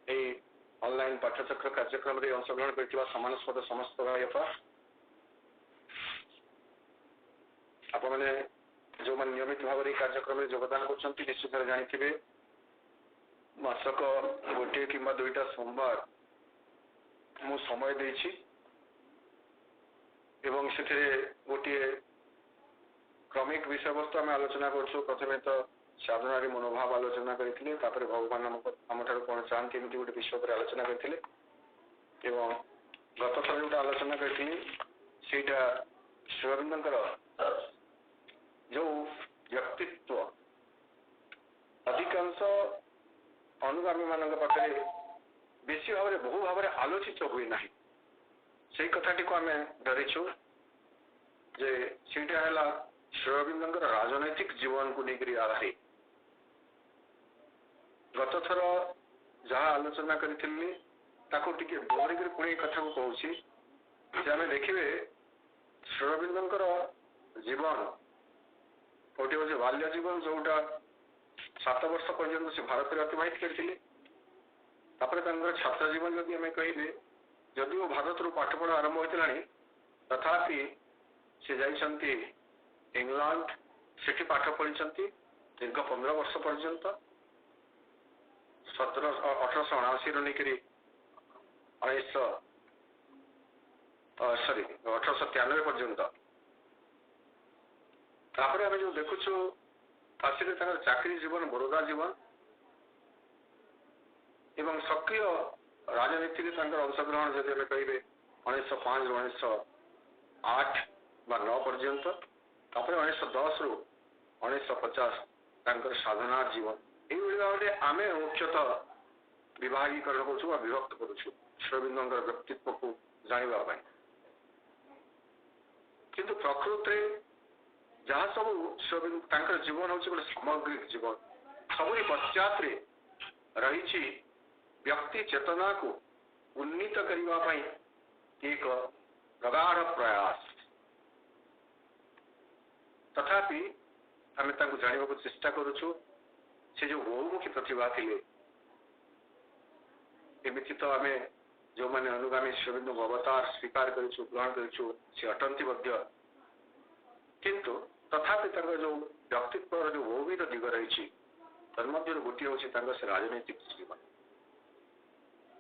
Online पाठचक्र कार्यक्रम रे अंशग्रहण करथिबा समानस्पद समस्त भाई आप मैंने जो मैंने नियमित भाव में कार्यक्रम में योगदान करछंती निश्चित भाव जानिथिबे मासक गोटे किंबा दुईटा सोमवार मु समय देछि एवं से गोटे क्रमिक विषय वस्तु आम आलोचना करूँ। प्रथमे तो साधना मनोभाव आलोचना करते भगवान आम ठार कौन चाहती एमती गोटे विषय पर आलोचना करते गत थर जो आलोचना करी सेटा श्रीअरविंदर जो व्यक्तित्व अधिकांश अनुगामी मान पाखे बेसी भाव में बहु भाव में आलोचित हुए ना से कथाटी को आम धरीचु जे सीटा है श्रीअरविंदर राजनैतिक जीवन को लेकर आधारित गत थर जहाँ आलोचना करी दोहरिक पुणी कथा को कहूँ आम देखिए श्रीअरविंदर जीवन गोटे हूँ बाल्य जीवन जोटा 7 वर्ष पर्यंत से भारत में अतिबाहित करते छात्र जीवन जदि आम कहे जदि वो भारत रू पाठपढ़ा आरंभ होता तथापि से जाइछंती इंग्लैंड से पाठ पढ़ी दीर्घ 15 वर्ष पर्यंत 1879 रु लेकर 1893 पर्यंत तापर आम जो देखुचु आसिले चाकरी जीवन बरोदा जीवन एवं सक्रिय राजनीति अंशग्रहण जब आम कहे 1905 रु 1908 बा 9 पर्यंत 1910 रु 1950 साधना जीवन यही भाव में आम मुख्यतः विभागीकरण करूँ विभक्त करुँ श्रीअरविंदर व्यक्तित्व को जानापी किंतु प्रकृत जहाँ सब श्रीअरविंद जीवन हूँ गोटे सामग्रिक जीवन सबरी पश्चात रही व्यक्ति चेतना को उन्नीत करने एक प्रगाढ़ प्रयास तथापि आम जानवा को चेष्टा करुचु से जो बहुमुखी प्रतिभा थे एमती तो आम जो मैंने अनुगामी श्रीअरविंद अवतार स्वीकार करूँ ग्रहण करूँ से अटंती किंतु तथापि जो व्यक्तित्व जो बहुविध दिग रही तन्मध्य गोटे हूँ से राजनैतिक जीवन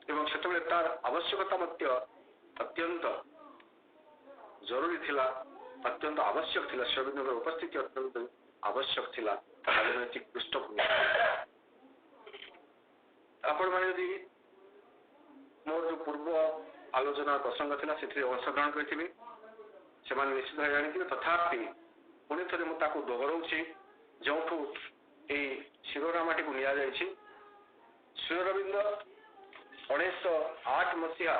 एवं से तार आवश्यकता अत्यंत जरूरी थिला अत्यंत आवश्यक थिला श्रीअरविंदर उपस्थिति अत्यंत आवश्यक थिला राजनैतिक पृष्ठभूमि आपण मैंने यदि मोर जो पूर्व आलोचना प्रसंग थिला से अंशग्रहण करेंगे से निश्चित भाव जानी तथापि पुणी थे मुझे दोहराऊँगी जो शिरोनामाटी को नि श्रीअरविंद 1908 मसीहा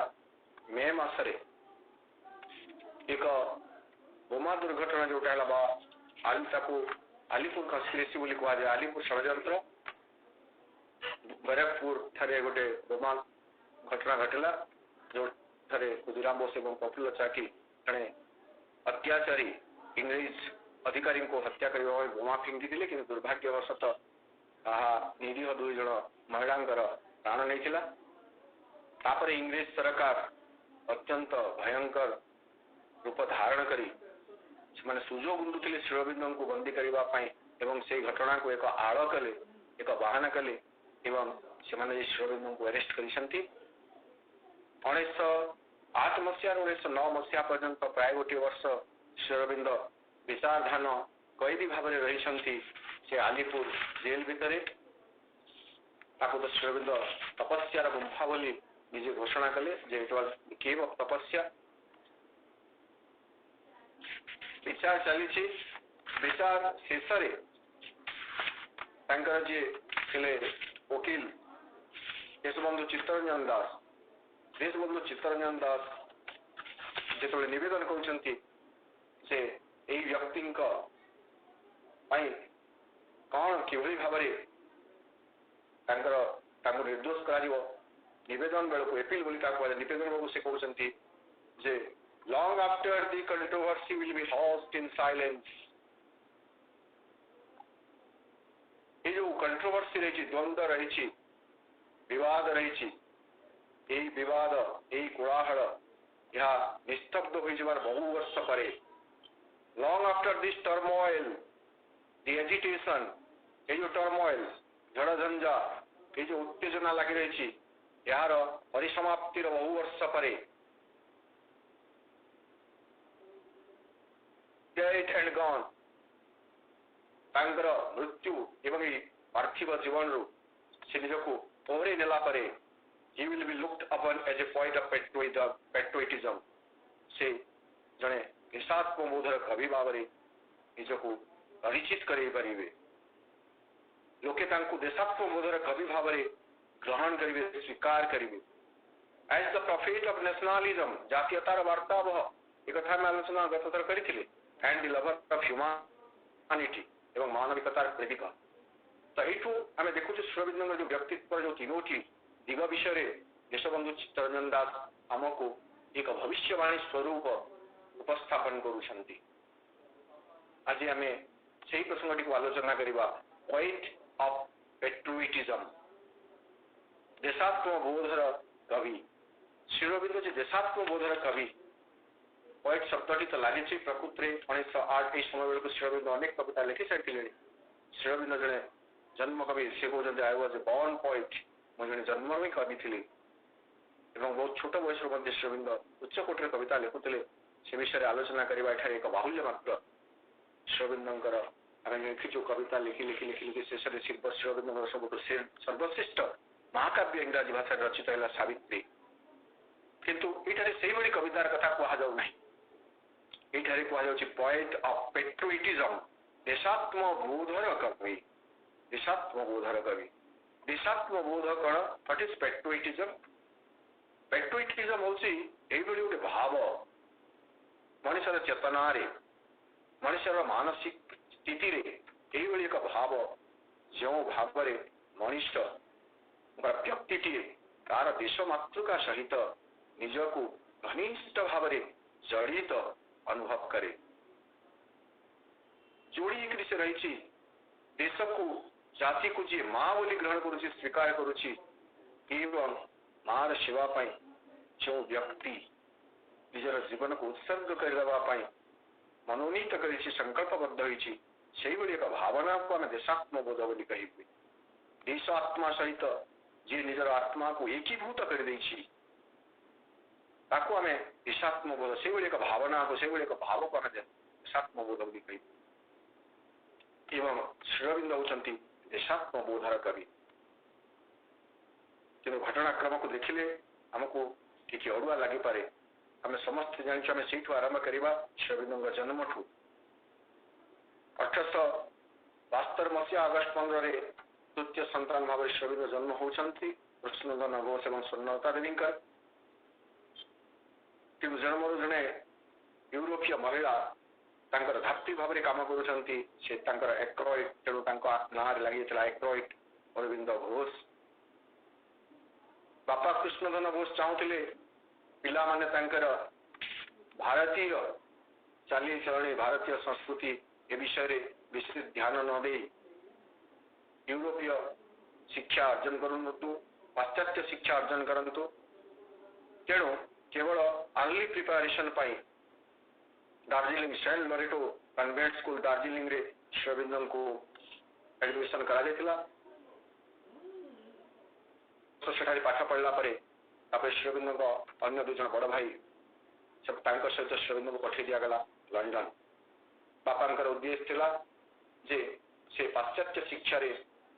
मे मसरे एक बोमा दुर्घटना जोटा आलीपुर कन्स्पिरेसी बोली कह जाए आलीपुर षड्यंत्र बैरकपुर ठारे गोटे बोमा घटना घटला जो ठारे खुदीराम बोस और प्रफुल्ल चाकी जड़े अत्याचारी इंग्रेज अधिकारी को हत्या करने बोमा फिंगी दिले कि दुर्भाग्यवशतः निरीह 2 जन महिला प्राण नहीं तापर इंग्रेज सरकार अत्यंत भयंकर रूप धारण करी से सुजोग बुंदुले श्रीअरविंद को बंदी करने एवं से घटना को एक आड़ कले एक बहाना कले एवं से श्रीअरविंद को अरेस्ट करी 1908 मसीह 1909 मसीहा पर्यंत प्राय गोटे वर्ष श्रीअरविंद विचारधान कैदी भाव में रही से आलीपुर जेल भितर तो श्रीअरविंद तपस्यार गुंफा बोली निजे घोषणा कले जे इट वाज केव ऑफ तपस्या विचार चली विचार शेष जी वकील देशबंधु चित्तरंजन दास जो निवेदन कर व्यक्ति कौन कि भाव निर्दोष कर निवेदन बेलू एपिल बोली निवेदन बेलू से कहते जे long after the controversy will be housed in silence ये जो कंट्रोवर्सी रही द्वंद्व रही विवाद रही विवाद यही कोलाहल यह निस्तब्ध हो बहु वर्ष पर long after this turmoil the agitation ये जो टर्मोइल झड़झंझा ये जो उत्तेजना लगी रही यार परिसमाप्तिर बहु वर्ष पर डेथ एंड गॉन तांकर मृत्यु एवं पार्थिव जीवन रु से निजको ओहरे नेला परे he will be looked upon as a point of patriotism से जने निशात्मबोधर कवि भाव निजको परिचित करे परिवे लोके तांको देशात्मबोधर कवि भाव ग्रहण करिवे स्वीकार करिवे as the prophet of nationalism जातीयतार वार्तावह एक कथा में आलोचना गतथर करिथिले and the lover of humanity एवं मानविकतार प्रतीक तो एठू आमे देखुछु श्रीअरविंदर जो व्यक्तित्व जो तीनोटी दिग विषय देशबंधु चित्तरंजन दास आमको एक भविष्यवाणी स्वरूप उपस्थापन करुछंती आज आमे सेही प्रसंगटी को आलोचना करिबा पॉइंट ऑफ पेट्रियोटिज्म देशात्म बोधर कवि श्रीअरविंद जे देशात्म बोधर कवि पॉइंट शब्दटी तो लगी प्रकृति 1908 समय बेलू श्रीअरविंद अनेक कविता लिखि सारी श्रीअरविंद जड़े जन्म कवि से कहते I was a born point मुझे जन्म ही कवि थी बहुत छोट बयस श्रीअरविंद उच्चकोटर कविता लिखुले से विषय आलोचना करवा एठार एक बाहुल्य मात्र श्रीअरविंदर आम लिखिचु कविता लिखि लिखि लिखि लिखि शेष शिल्प श्रीअरविंदर सब सर्वश्रेष्ठ महाकाव्य इंग्राजी भाषा रचित है सावित्री किंतु ये से भाई कवितार कथा कहना ये कह पॉइंट ऑफ पेट्रियोटिज्म देशात्म बोधर कवि देशात्म बोधर कवि देशात्म बोध कौन व्हाट इज पेट्रियोटिज्म पेट्रियोटिज्म हूँ ये गोटे भाव मनुष्यर चेतना मनुष्यर मानसिक स्थिति यही एक भाव जो भाव मनुष्य व्यक्ति तार देश मातृका सहित निजको घनिष्ठ भाव जड़ित अनुभव करे जोड़ी से रही देश को जाति को जी माँ बोली ग्रहण करुच्ची स्वीकार करुच्ची एवं मार सेवा जो व्यक्ति निजर जीवन को उत्सर्ग करने मनोनीत कर संकल्पबद्ध होती एक भावना को आम देशात्म बोध बोली कह देश आत्मा सहित जी निजर आत्मा को एकीभूत कर आम देशात्म बोध से एक भावना को से एक भाव को आम देशात्म बोध बोली कह एवं श्रीअरविंद होती देशात्म बोधर कवि कि घटनाक्रम को देखिले आमको टी अड़ुआ लगी पारे आम समस्त जानू आम से आरंभ करवा श्रीअरविंद जन्म ठू 1872 मसीहा अगस्ट 15 तृतीय संतान भाव श्रीअरविंद जन्म होती कृष्णनंदन घोष और स्वर्णलता देवी कि जन्म जड़े यूरोपीय महिला धात्री भाव में कम कर एक्रोइट तेणु ना लगी एक्रोइट अरविंद घोष बापा कृष्णधन घोष चाहूले पिला माने भारतीय चाली चलनी भारतीय संस्कृति ए विषय विशेष ध्यान न दे यूरोपीय शिक्षा अर्जन करूँ पाश्चात्य शिक्षा अर्जन करंतु तेणु केवल early preparation Darjeeling saint Loreto convent school Darjeeling रे श्रीअरविंदन को एडमिशन करा तो सेठारे पाठ पढ़ला श्रीअरविंद अन्य दुज बड़ भाई सब सहित श्रीअरविंद को पठे दिगला लंडन बापा उद्देश्य थिला जे से पाश्चात्य शिक्षा रे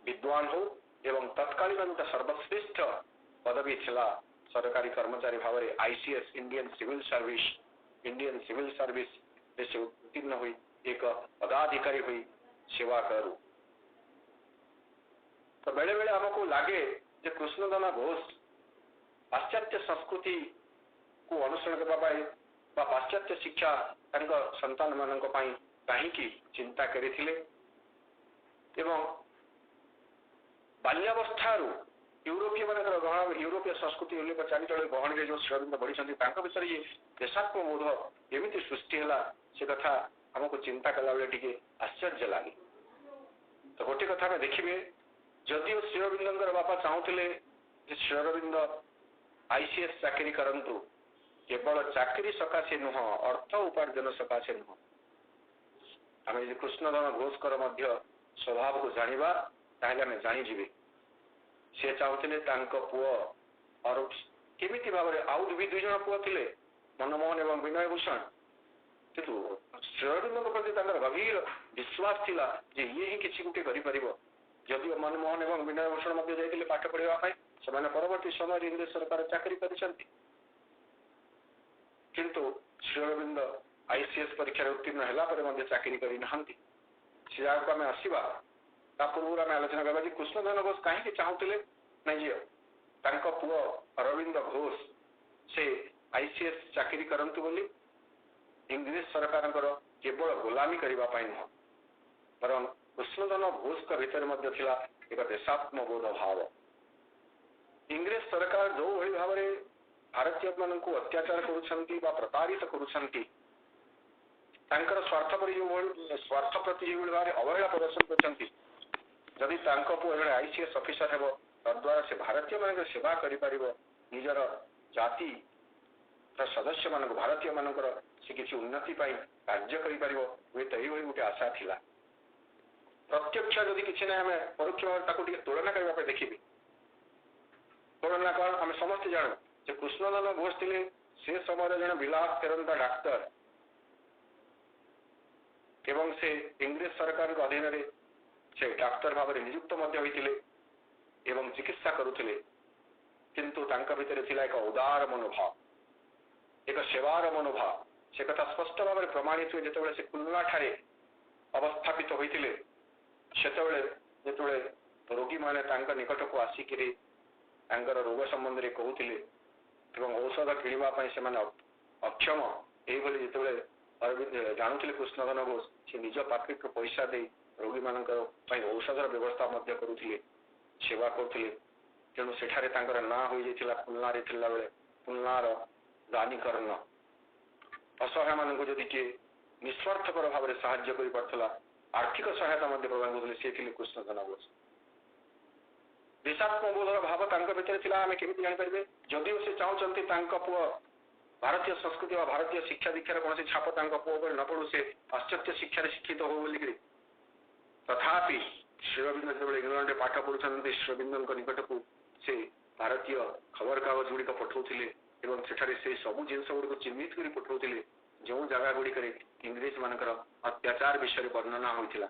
विद्वान हो एवं तत्कालीन सर्वश्रेष्ठ पदवी थिला सरकारी कर्मचारी भाव में आईसीएस इंडियन सिविल सर्विस से उत्तीर्ण हुई एक पदाधिकारी हुई सेवा करू तो बेले बेले आमको लगे जे कृष्णधन घोष पाश्चात्य संस्कृति को अनुसरण करने पाश्चात्य शिक्षा संतान मान कहीं चिंता करथिले एवं बाल्यावस्थारू यूरोपीय मान ग्रहण यूरोपीय संस्कृति चारिचल गहणी जो श्रीअरविंद बढ़ी विषय ये देशात्म बोध एमती सृष्टि है से कथा आमको चिंता कला बेले टी आश्चर्य लगे तो गोटे कथा में देखिए जदिव श्रीअरविंदर बापा चाहूले ଯେ ଶ୍ରୀ ଅରବିନ୍ଦ ICS ଚାକିରି କରନ୍ତୁ, କେବଳ ଚାକିରି ସକାଶେ ନୁହଁ, ଅର୍ଥ ଉପାର୍ଜନ ସକାଶେ ନୁହଁ। ଆମେ ଯଦି କୃଷ୍ଣଧନ ଘୋଷଙ୍କର ମଧ୍ୟ ସ୍ୱଭାବକୁ ଜାଣିବା ତାହେଲେ ଆମେ ଜାଣିଯିବେ ସେ ଚାହୁଁଥିଲେ ତାଙ୍କ ପୁଅ କେମିତି ଭାବରେ, ଆଉ ବି 2 ଜଣ ପୁଅ ଥିଲେ, ମନମୋହନ ଏବଂ ବିନୟ ଭୂଷଣ, କିନ୍ତୁ ଶ୍ରୀ ଅରବିନ୍ଦଙ୍କ ପ୍ରତି ତାଙ୍କର ଗଭୀର ବିଶ୍ୱାସ ଥିଲା ଯେ ଇଏ ହିଁ କିଛି ଗୋଟେ କରିପାରିବ। ଯଦିଓ ମନମୋହନ ଏବଂ ବିନୟ ଭୂଷଣ ମଧ୍ୟ ଯାଇଥିଲେ ପାଠ ପଢିବା ପାଇଁ, ସେମାନେ ପରବର୍ତ୍ତୀ ସମୟରେ ଇଂରେଜ ସରକାର ଚାକିରି କରିଛନ୍ତି, କିନ୍ତୁ ଶ୍ରୀ ଅରବିନ୍ଦ ICS ପରୀକ୍ଷାରେ ଉତ୍ତୀର୍ଣ୍ଣ ହେଲା ପରେ ମଧ୍ୟ ଚାକିରି କରିନାହାନ୍ତି। ସେ ଯାହାକୁ ଆମେ ଆସିବା ତା ପୂର୍ବରୁ ଆମେ ଆଲୋଚନା କରିବା ଯେ କୃଷ୍ଣଧନ ଘୋଷ କାହିଁକି ଚାହୁଁଥିଲେ ନାଇଁ ଯେ ତାଙ୍କ ପୁଅ ଅରବିନ୍ଦ ଘୋଷ ସେ ICS ଚାକିରି କରନ୍ତୁ ବୋଲି। ଇଂରେଜ ସରକାରଙ୍କର କେବଳ ଗୋଲାମୀ କରିବା ପାଇଁ ନୁହଁ, ବରଂ କୃଷ୍ଣଧନ ଘୋଷଙ୍କ ଭିତରେ ମଧ୍ୟ ଥିଲା ଏକ ଦେଶାତ୍ମବୋଧ ଭାବ। ଇଂରେଜ ସରକାର ଯୋଉଭଳି ଭାବରେ ଭାରତୀୟ ମାନଙ୍କୁ ଅତ୍ୟାଚାର କରୁଛନ୍ତି ବା ପ୍ରତାରିତ କରୁଛନ୍ତି, ତାଙ୍କର ସ୍ୱାର୍ଥ ପ୍ରତି ଯେଉଁଭଳି ଭାବରେ ଅବହେଳା ପ୍ରଦର୍ଶନ କରୁଛନ୍ତି, ଯଦି ତାଙ୍କ ପୁଅ ଜଣେ ICS ଅଫିସର ହେବ, ତଦ୍ୱାରା ସେ ଭାରତୀୟ ମାନଙ୍କର ସେବା କରିପାରିବ, ନିଜର ଜାତିର ସଦସ୍ୟ ମାନଙ୍କୁ ଭାରତୀୟ ମାନଙ୍କର ସେ କିଛି ଉନ୍ନତି ପାଇଁ କାର୍ଯ୍ୟ କରିପାରିବ, ହୁଏତ ଏଇଭଳି ଗୋଟେ ଆଶା ଥିଲା। ପ୍ରତ୍ୟକ୍ଷ ଯଦି କିଛି ନାହିଁ, ଆମେ ପରୋକ୍ଷ ଭାବରେ ତାକୁ ଟିକେ ତୁଳନା କରିବା ପାଇଁ ଦେଖିବେ। ତୁଳନା କଣ? ଆମେ ସମସ୍ତେ ଜାଣୁ ଯେ କୃଷ୍ଣଧନ ଘୋଷ ଥିଲେ ସେ ସମୟରେ ଜଣେ ବିଲାସ ଫେରନ୍ତା ଡାକ୍ତର ଏବଂ ସେ ଇଂରେଜ ସରକାରଙ୍କ ଅଧୀନରେ ସେ ଡାକ୍ତର ଭାବରେ ନିଯୁକ୍ତ ମଧ୍ୟ ହୋଇଥିଲେ ଏବଂ ଚିକିତ୍ସା କରୁଥିଲେ, କିନ୍ତୁ ତାଙ୍କ ଭିତରେ ଥିଲା ଏକ ଉଦାର ମନୋଭାବ, ଏକ ସେବାର ମନୋଭାବ। ସେ କଥା ସ୍ପଷ୍ଟ ଭାବରେ ପ୍ରମାଣିତ ହୁଏ ଯେତେବେଳେ ସେ କୁଲନା ଠାରେ ଅବସ୍ଥାପିତ ହୋଇଥିଲେ। ସେତେବେଳେ ଯେତେବେଳେ ରୋଗୀମାନେ ତାଙ୍କ ନିକଟକୁ ଆସିକିରି ତାଙ୍କର ରୋଗ ସମ୍ବନ୍ଧରେ କହୁଥିଲେ ଏବଂ ଔଷଧ କିଣିବା ପାଇଁ ସେମାନେ ଅକ୍ଷମ, ଏଇଭଳି ଯେତେବେଳେ ଅରବିନ୍ଦ ଜାଣୁଥିଲେ କୃଷ୍ଣଧନ ଘୋଷ, ସେ ନିଜ ପାଖକୁ ପଇସା ଦେଇ ରୋଗୀମାନଙ୍କ ପାଇଁ ଔଷଧର ବ୍ୟବସ୍ଥା ମଧ୍ୟ କରୁଥିଲେ, ସେବା କରୁଥିଲେ। ତେଣୁ ସେଠାରେ ତାଙ୍କର ନାଁ ହୋଇଯାଇଥିଲା ପୁଲନାରେ ଥିଲାବେଳେ ପୁଲନାର ଦାନୀକରଣ। ଅସହାୟ ମାନଙ୍କୁ ଯଦି କିଏ ନିଃସ୍ୱାର୍ଥପର ଭାବରେ ସାହାଯ୍ୟ କରିପାରୁଥିଲା, ଆର୍ଥିକ ସହାୟତା ମଧ୍ୟ ପ୍ରଦାନ କରୁଥିଲେ, ସେ ଥିଲେ କୃଷ୍ଣଧନ ଘୋଷ। ଦେଶାତ୍ମବୋଧର ଭାବ ତାଙ୍କ ଭିତରେ ଥିଲା। ଆମେ କେମିତି ଜାଣିପାରିବେ? ଯଦିଓ ସେ ଚାହୁଁଛନ୍ତି ତାଙ୍କ ପୁଅ ଭାରତୀୟ ସଂସ୍କୃତି ବା ଭାରତୀୟ ଶିକ୍ଷା ଦୀକ୍ଷାର କୌଣସି ଛାପ ତାଙ୍କ ପୁଅ ଉପରେ ନ ପଡୁ, ସେ ପାଶ୍ଚାତ୍ୟ ଶିକ୍ଷାରେ ଶିକ୍ଷିତ ହଉ ବୋଲିକିରି, ତଥାପି ଶ୍ରୀ ଅରବିନ୍ଦ ଯେତେବେଳେ ଇଂଲଣ୍ଡରେ ପାଠ ପଢୁଛନ୍ତି, ଶ୍ରୀ ଅରବିନ୍ଦଙ୍କ ନିକଟକୁ ସେ ଭାରତୀୟ ଖବରକାଗଜ ଗୁଡିକ ପଠାଉଥିଲେ ଏବଂ ସେଠାରେ ସେ ସବୁ ଜିନିଷ ଗୁଡିକୁ ଚିହ୍ନିତ କରି ପଠାଉଥିଲେ ଯେଉଁ ଜାଗା ଗୁଡିକରେ ଇଂରେଜ ମାନଙ୍କର ଅତ୍ୟାଚାର ବିଷୟରେ ବର୍ଣ୍ଣନା ହୋଇଥିଲା।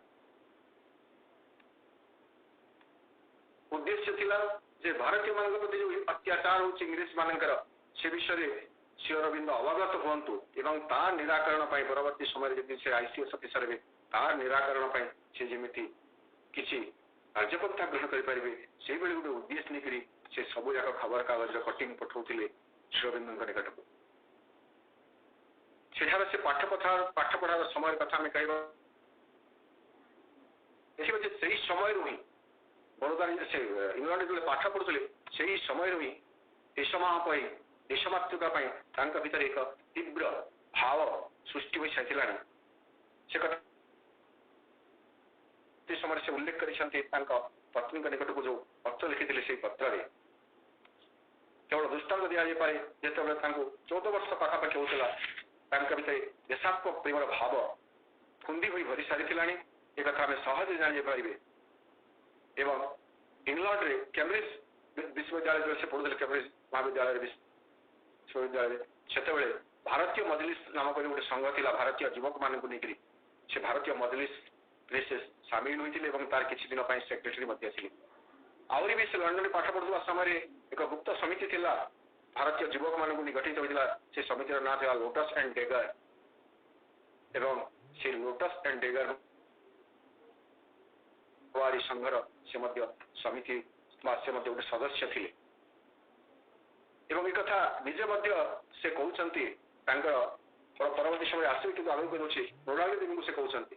ଉଦ୍ଦେଶ୍ୟ ଥିଲା ଯେ ଭାରତୀୟ ମାନଙ୍କ ପ୍ରତି ଯେଉଁ ଅତ୍ୟାଚାର ହେଉଛି ଇଂରେଜ ମାନଙ୍କର, ସେ ବିଷୟରେ ଶ୍ରୀ ଅରବିନ୍ଦ ଅବଗତ ହୁଅନ୍ତୁ ଏବଂ ତା ନିରାକରଣ ପାଇଁ ପରବର୍ତ୍ତୀ ସମୟରେ ଯଦି ସେ ICS ଅଫିସର ହେବେ, ତା ନିରାକରଣ ପାଇଁ ସେ ଯେମିତି କିଛି କାର୍ଯ୍ୟପନ୍ଥା ଗ୍ରହଣ କରିପାରିବେ, ସେଇଭଳି ଗୋଟେ ଉଦ୍ଦେଶ୍ୟ ନେଇକରି ସେ ସବୁ ଯାକ ଖବରକାଗଜର କଟିଂ ପଠାଉଥିଲେ ଶ୍ରୀ ଅରବିନ୍ଦଙ୍କ ନିକଟକୁ। ସେଠାରେ ସେ ପାଠ ପଢାର ସମୟର କଥା ଆମେ କହିବା, ଦେଖିବା ଯେ ସେଇ ସମୟରୁ ହିଁ ବରୋଦାରେ ସେ ଇଂଲଣ୍ଡରେ ଯେତେବେଳେ ପାଠ ପଢୁଥିଲେ, ସେଇ ସମୟରୁ ହିଁ ଦେଶମାତୃକା ପାଇଁ ତାଙ୍କ ଭିତରେ ଏକ ତୀବ୍ର ଭାବ ସୃଷ୍ଟି ହୋଇସାରିଥିଲାଣି। ସେ କଥା ସେ ସମୟରେ ସେ ଉଲ୍ଲେଖ କରିଛନ୍ତି ତାଙ୍କ ପତ୍ନୀଙ୍କ ନିକଟକୁ ଯୋଉ ପତ୍ର ଲେଖିଥିଲେ, ସେଇ ପତ୍ରରେ କେବଳ ଦୃଷ୍ଟାନ୍ତ ଦିଆଯାଇପାରେ ଯେତେବେଳେ ତାଙ୍କୁ 14 ବର୍ଷ ପାଖାପାଖି ହେଉଥିଲା, ତାଙ୍କ ଭିତରେ ଦେଶାତ୍ମକ ପ୍ରେମର ଭାବ କୁନ୍ଦି ହୋଇ ଭରି ସାରିଥିଲାଣି। ଏ କଥା ଆମେ ସହଜରେ ଜାଣିପାରିବେ। ଏବଂ ଇଂଲଣ୍ଡରେ କେମ୍ବ୍ରିଜ ବିଶ୍ୱବିଦ୍ୟାଳୟରେ ସେ ପଢୁଥିଲେ, କେମ୍ବ୍ରିଜ ମହାବିଦ୍ୟାଳୟରେ ବିଶ୍ୱବିଦ୍ୟାଳୟରେ, ସେତେବେଳେ ଭାରତୀୟ ମଜଲିସ ନାମକ ଗୋଟେ ସଂଘ ଥିଲା ଭାରତୀୟ ଯୁବକ ମାନଙ୍କୁ ନେଇକରି। ସେ ଭାରତୀୟ ମଜଲିସରେ ସେ ସାମିଲ ହୋଇଥିଲେ ଏବଂ ତାର କିଛି ଦିନ ପାଇଁ ସେକ୍ରେଟାରୀ ମଧ୍ୟ ଥିଲେ। ଆହୁରି ବି ସେ ଲଣ୍ଡନରେ ପାଠ ପଢୁଥିବା ସମୟରେ ଏକ ଗୁପ୍ତ ସମିତି ଥିଲା ଭାରତୀୟ ଯୁବକ ମାନଙ୍କୁ ନେଇ ଗଠିତ ହୋଇଥିଲା। ସେ ସମିତିର ନାଁ ଥିଲା ଲୋଟସ୍ ଆଣ୍ଡ ଡେଗର ଏବଂ ସେ ଲୋଟସ୍ ଆଣ୍ଡ ଡେଗର ସଂଘର ସେ ମଧ୍ୟ ସମିତି ବା ସେ ମଧ୍ୟ ଗୋଟେ ସଦସ୍ୟ ଥିଲେ ଏବଂ ଏ କଥା ନିଜେ ମଧ୍ୟ ସେ କହୁଛନ୍ତି, ତାଙ୍କର ପରବର୍ତ୍ତୀ ସମୟରେ ଆସିବେ କିନ୍ତୁ ଆଗକୁ କହୁଛି ରୋନାଲ୍ଡ ଦେବୀଙ୍କୁ ସେ କହୁଛନ୍ତି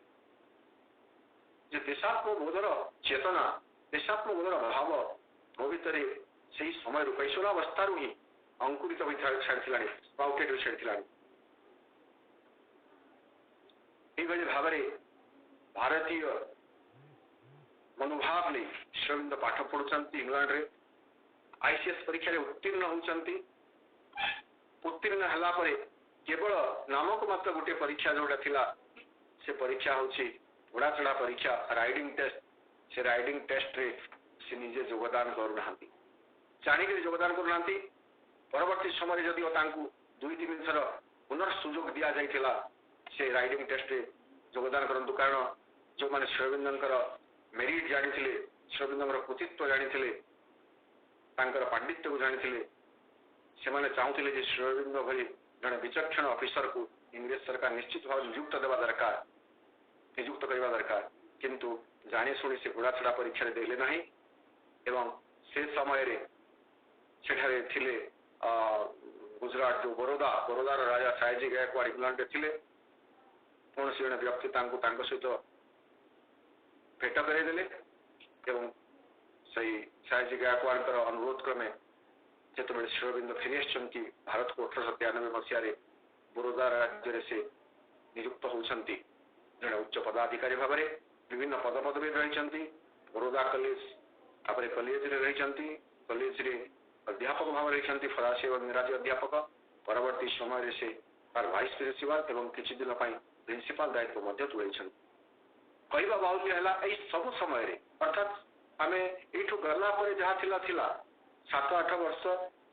ଯେ ଦେଶାତ୍ମବୋଧର ଚେତନା, ଦେଶାତ୍ମବୋଧର ଭାବ ମୋ ଭିତରେ ସେହି ସମୟରୁ କୈଶୋରାବସ୍ଥାରୁ ହିଁ ଅଙ୍କୁରିତ ହୋଇ ଛାଡ଼ିଥିଲାଣି ବା ଉଠେଇ ହୋଇ ଛାଡ଼ିଥିଲାଣି। ଏଇଭଳି ଭାବରେ ଭାରତୀୟ ମନୋଭାବ ନେଇ ଶ୍ରୀ ଅରବିନ୍ଦ ପାଠ ପଢୁଛନ୍ତି ଇଂଲଣ୍ଡରେ आईसीएस परीक्षा उत्तीर्ण होती उत्तीर्ण हला परे केवल नामक मात्र गोटे परीक्षा जोटा थिला से परीक्षा होची घोड़ा चढ़ा परीक्षा राइडिंग टेस्ट से राइडिंग टेस्ट रे से निजे योगदान करूना जानिक योगदान करूना परवर्ती समय जदि दुई तीन थर पुनर्सुजोग दि जाइथिला से राइडिंग टेस्ट रे योगदान करंतु कारण जो माने श्रीअरविंदर मेरिट जानिथिले श्रीअरविंदर कृतित्व जानिथिले तांकर पांडित्य को जानिथिले से माने चाहूथिले जे श्रीअरविंद भली जने विचक्षण ऑफिसर को इंग्रेज सरकार निश्चित भाव नियुक्त देवा दरकार नियुक्त करवा दरकार किंतु जानी शुणी से घोड़ा छड़ा परीक्षा देले नहीं एवं से समय रे सेठारे थिले गुजरात जो बरोदार राजा सायजी गायकवाड़ इंग्लैंड रे थिले कौन से जने व्यक्ति तांको सहित भेट करदेले एवं सही सायजी गायकवाड़ अनुरोध क्रमे जिते श्रीअरविंद फेरी आसछंती भारत को 1893 मसीह बरोदा राज्य से नियुक्त होती जड़े उच्च पदाधिकारी भाव में विभिन्न पद पदवी रही बरोदा कॉलेज तापर कॉलेज रही कॉलेज रे अध्यापक भाव रही फरासी और इंग्राजी अध्यापक परवर्ती समय से तार वाइस प्रिंसिपाल एवं किछि दिन प्रिंसिपाल दायित्व तुले कहवा बाहुल्य है सब समय अर्थात आम यू गला जहाँ थिला 7-8 वर्ष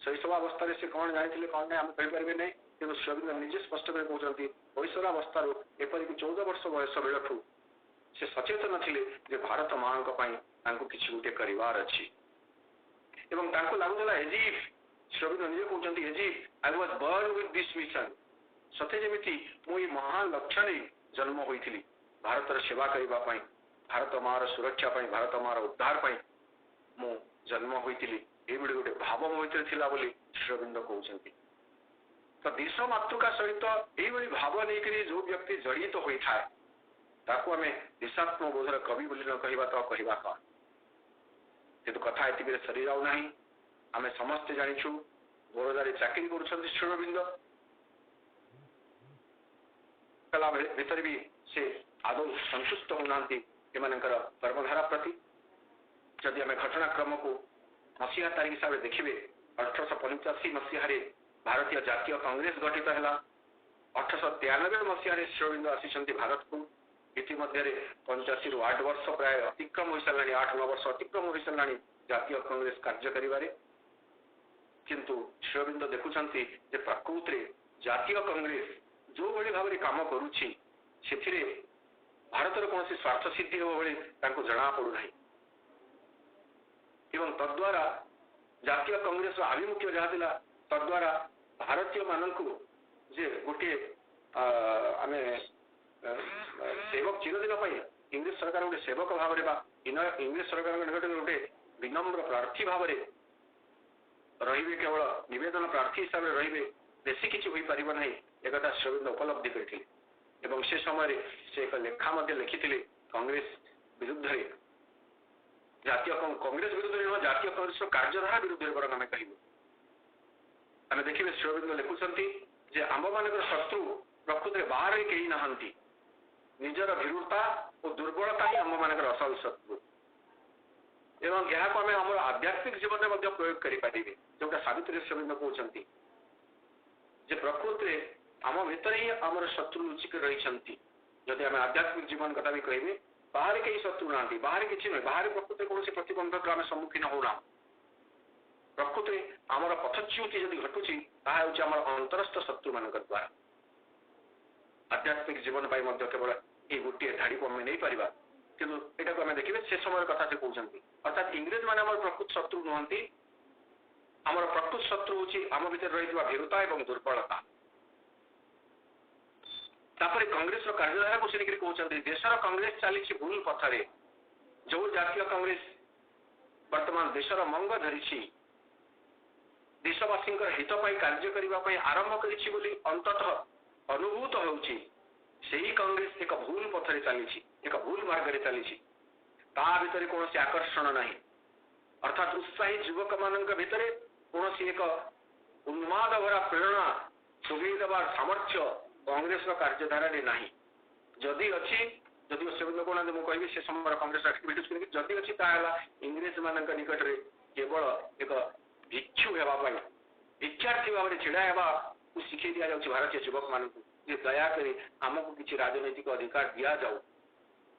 शैशवावस्था से कौन जानी कौन नहीं आम कहीपर नहीं कि श्रीअरविंद निजे स्पष्ट कर कहते कैशोरावस्था एपरिक 14 वर्ष बयस बेलू से सचेतन थे भारत माँ कि गोटे करार अच्छी लगुला एजिफ श्रीअरविंद निजे कहते as if I was born with this mission सते जमी मुझे महान लक्ष्य नहीं जन्म होती भारतर सेवा करने भारत माँ सुरक्षा भारत माँ उद्धार मु जन्म होती ये गोटे भाव मो भर श्रीअरविंद कहते तो देश मातृका सहित यही भाव नहीं जो व्यक्ति जड़ित होता है ताकू आम देशात्म बोधर कवि बोली न कहवा तो कहवा कौन किंतु कथा ये सरी जाऊना आम समस्ते जाचु बरोदारे चाकरी कर श्रीअरविंद कला भीतर भी से आदौ संतुष्ट होना कर्मधारा प्रति जदि आम घटनाक्रम को मसीहा तारीख हिसाब से देखिए 1885 मसीह भारतीय जातीय कांग्रेस गठित है 1893 मसीह श्रीअरविंद आसी भारत को इतिमध्य 85 ରୁ 8 वर्ष प्राय अतिक्रम हो सारे 8-9 वर्ष अतिक्रम हो सारे जातीय कांग्रेस कार्य करिबारे किंतु श्रीअरविंद देखुछंती जे प्रकृत रे जातीय कांग्रेस जो भली भाव काम करुछि सेथिरे भारतर कौन स्वार्थ सिद्धि हो भली तांको जणा पड़ू नाही एवं तद्वारा जातीय कांग्रेस आभिमुख्य जहाँ था तद्वारा भारतीय मानक जे गोटे आम सेवक चिरदिन इंग्रेज सरकार गोटे सेवक भाव में इंग्रेज सरकार गोटे विनम्र प्रार्थी भाव में रे केवल नवेदन प्रार्थी हिसाब से रे बेसी किसी हो पार ना एक श्रीअरविंद उपलब्धि करते से समय से एक लेखा लिखी कांग्रेस विरुद्ध जातीय कांग्रेस विरुद्ध जातीय कांग्रेस कार्यधारा विरुद्ध बर आम कह आम देखिए श्रीअरविंद लिखुंट आम मान शत्रु प्रकृत में बाहर कहीं नहांती निजर भीरुता और दुर्बलता ही आम मान असल शत्रु एवं यह आम आध्यात्मिक जीवन में प्रयोग करें जोटा सावित्री श्रीअरविंद कहते प्रकृत में आम भीतर ही आम शत्रु लुचिक रही जदि आम आध्यात्मिक जीवन कथा भी कहे बाहर कहीं शत्रु ना बाहर किसी ना बाहर प्रकृति कौन प्रतिबंधक आम सम्मुखीन होना प्रकृति आमर पथच्युति जब घटुची आम अंतरस्थ शत्रु मान द्वारा आध्यात्मिक जीवन केवल ये गोटे धाड़ी को आम नहीं पार कि यहाँ आम देखिए से समय कथा से कहते अर्थात इंग्रेज मैंने आम प्रकृत शत्रु नुहति आमर प्रकृत शत्रु हूँ आम भर रही भीरुता और दुर्बलता तापर कांग्रेस कार्यधारा को से कहते देशर कांग्रेस चली भूल पथरे जो जातीय कांग्रेस वर्तमान देशर मंग धरी देशवासी हित कार्य करने आरंभ करी अंततः अनुभूत होउछि सेही कांग्रेस एक भूल पथरे चली एक भूल मार्ग चली भीतर कौन आकर्षण नहीं अर्थात उत्साही युवक मान भितर कौन एक उन्माद भरा प्रेरणा सुगई देवार सामर्थ्य कांग्रेस कार्यधारा नहीं जदि अच्छी जदि श्रीअरविंद कहना मुझे कहि से समय कांग्रेस एक्टिविटीज जदि अच्छी इंग्रेज मान निकट में केवल एक भिक्षु हेबाई भिक्षार्थी भाव में छिड़ा हेबा शिखई दि जाउछि भारतीय युवक मान जे दया करी आमको किछि राजनैतिक अधिकार दिया जाऊ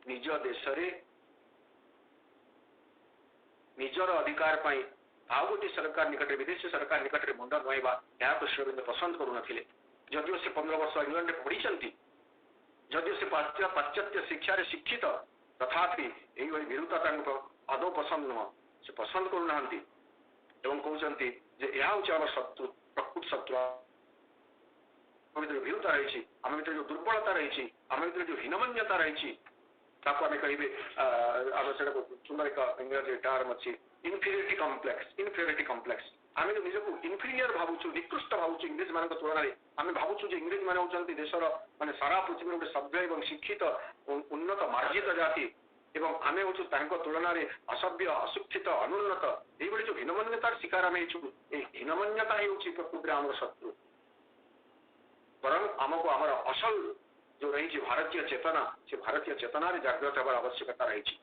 निज देश रे निजर अधिकार पाई आउ गोटे सरकार निकट विदेशी सरकार निकट में मुंड नुआइबा यहाँ श्री अरविंद पसंद करूनथिले जदिओ से 15 वर्ष इंग्लैंड में पढ़ी जदिओ से पाश्चात्य शिक्षा रे शिक्षित तथापि यही विरुद्धता आदौ पसंद नुह से पसंद करूना एवं कहते जे यह हूँ आम शत्रु प्रकृत शत्रु आम भर भीरुता रही आम भर जो दुर्बलता रही आम भर जो हीनमान्यता रही ताको आम कहे आम से सुंदर एक इंग्राजी टर्म अच्छी इनफीरियरिटी कम्प्लेक्स आम जो निजक इनफीरियर भावुँ निकृष्ट भावुँ इंग्रेज मान तुलन में आम भावुँ इंग्रेज मैंने होती देशर माने सारा पृथ्वी गोटे सभ्य और शिक्षित उन्नत मार्जित जाति एवं आम हूँ तुलन में असभ्य अशिक्षित अनुन्नत ये जो हीनमान्यतार शिकार आम हीनमान्यता ही प्रकृति आम शत्रु बरं आमको आमर असल जो रही भारतीय चेतना से भारतीय चेतना जागृत होवार आवश्यकता रही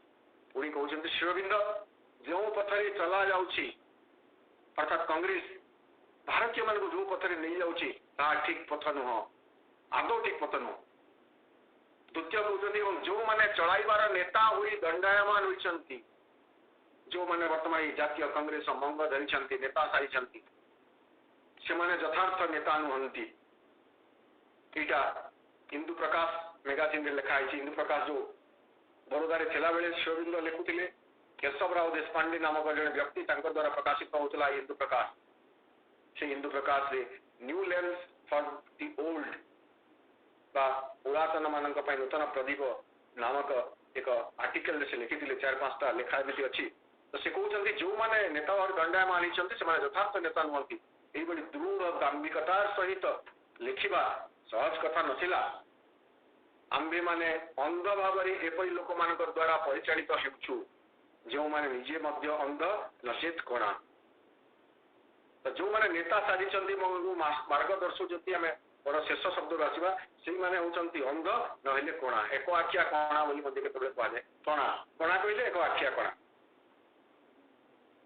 पुणी कहते श्री अरविंद जो पथरे चला जाउछि अर्थात कांग्रेस भारतीय मान को जो पथरे नहीं जाउछि ता ठीक पथ नुह आदौ ठीक पथ नुह द्वितीय कहते जो मैंने चलाइबार नेता हुई दंडायमान होइछंती जो मैंने वर्तमान जातीय कांग्रेस मंग धरी नेता सारी से माने यथार्थ नेता नुहंती इटा हिंदू प्रकाश मैगजीन लिखाई हिंदू प्रकाश जो बड़ोदा थिला बेले श्री अरविंद लिखुले केशव राव देशपांडे नामक जन व्यक्ति द्वारा प्रकाशित होता हिंदू प्रकाश से हिंदू प्रकाश रे new lens for the old बा पुरातन मान नूतन प्रदीप नामक एक आर्टिकल से लिखी 4-5टा लेखा एमती अच्छी तो से कहते जो मैंने नेता और दंडायमान से यथार्थ नेता नुहंती यही दृढ़ दाम्भिकतार सहित लिखा सहज कथा नथिला आम्भे माने अंध भाव एपरी लोक मान द्वारा परिचालित हेउछु जो माने निजे मध्य अंध नचेत कोणा तो जो माने नेता साजिचंती मार्गदर्शक जति आमे बड़ शेष शब्द आसवा से माने होचंती अंध नहेले कोणा एक आखिया कोणा बोली मध्ये केतबे कहले कोणा कोणा कहले एक आखिया कोणा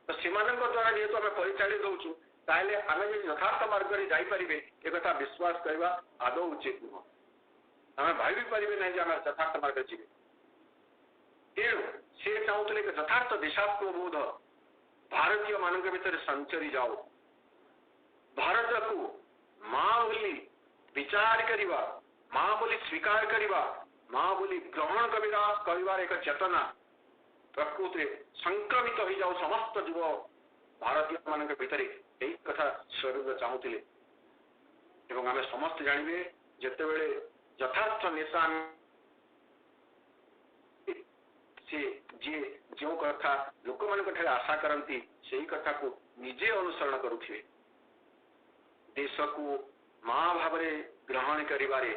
तो सेमानक द्वारा जेहेतु आमे परिचालित होउछु ताहले आमे जे यथार्थ मार्ग रे जाई परिबे एक कथा विश्वास करबा आदौ उचित नुह आमे भाबी परिबे नै जे आमे यथार्थ मार्ग जीवे तेणु से चाहूले कि यथार्थ दिशात्मबोध भारतीय मानक भितर संचरी जाओ भारत को माँ बोली विचार करिबा माँ बोली स्वीकार करिबा माँ बोली ग्रहण करिबार एक चेतना प्रकृति संक्रमित हो जाओ समस्त युव भारतीय मान भितर यही कथा श्री चाहूले एवं आम समस्त जानवे जिते बड़े यथार्थ नेता जी जो कथा लोक मान आशा करती से कथा को निजे अनुसरण करुवे देश को माँ भाव ग्रहण करिबारे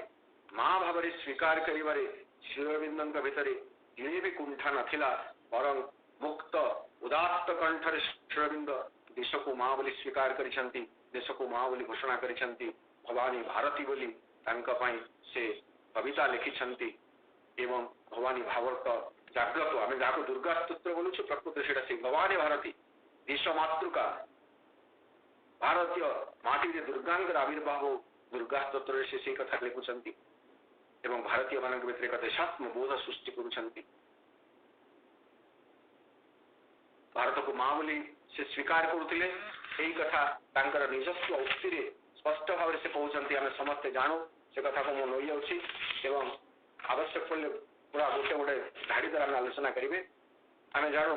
माँ भाव स्वीकार करिबारे श्री अरविंद भितर दिने भी कुंठा नथिला बरं मुक्त उदात्त कंठर श्री अरविंद देश को माँ बोली स्वीकार करिसंती देश को माँ बोली घोषणा करिसंती भवानी भारती बोली से कविता लिखिसंती एवं भवानी भागवत जागृत आम जहाँ दुर्गा स्तोत्र बोलूँ प्रकृति से भवानी भारती देश मातृका भारतीय माटी दुर्गांकर आविर्भाव दुर्गा स्तोत्र से कथा लिखुंट एवं भारतीय मान भीतर एक देशात्म बोध सृष्टि करुंट भारत को माँ बोली से स्वीकार करुले यही कथा निजस्व उक्ति स्पष्ट भाव से कहते आम समस्ते जानू से कथा को मुझे नई जाऊँगी एवं आवश्यक पड़े पूरा गोटे गोटे धाड़ी द्वारा आम आलोचना करेंगे आम जानू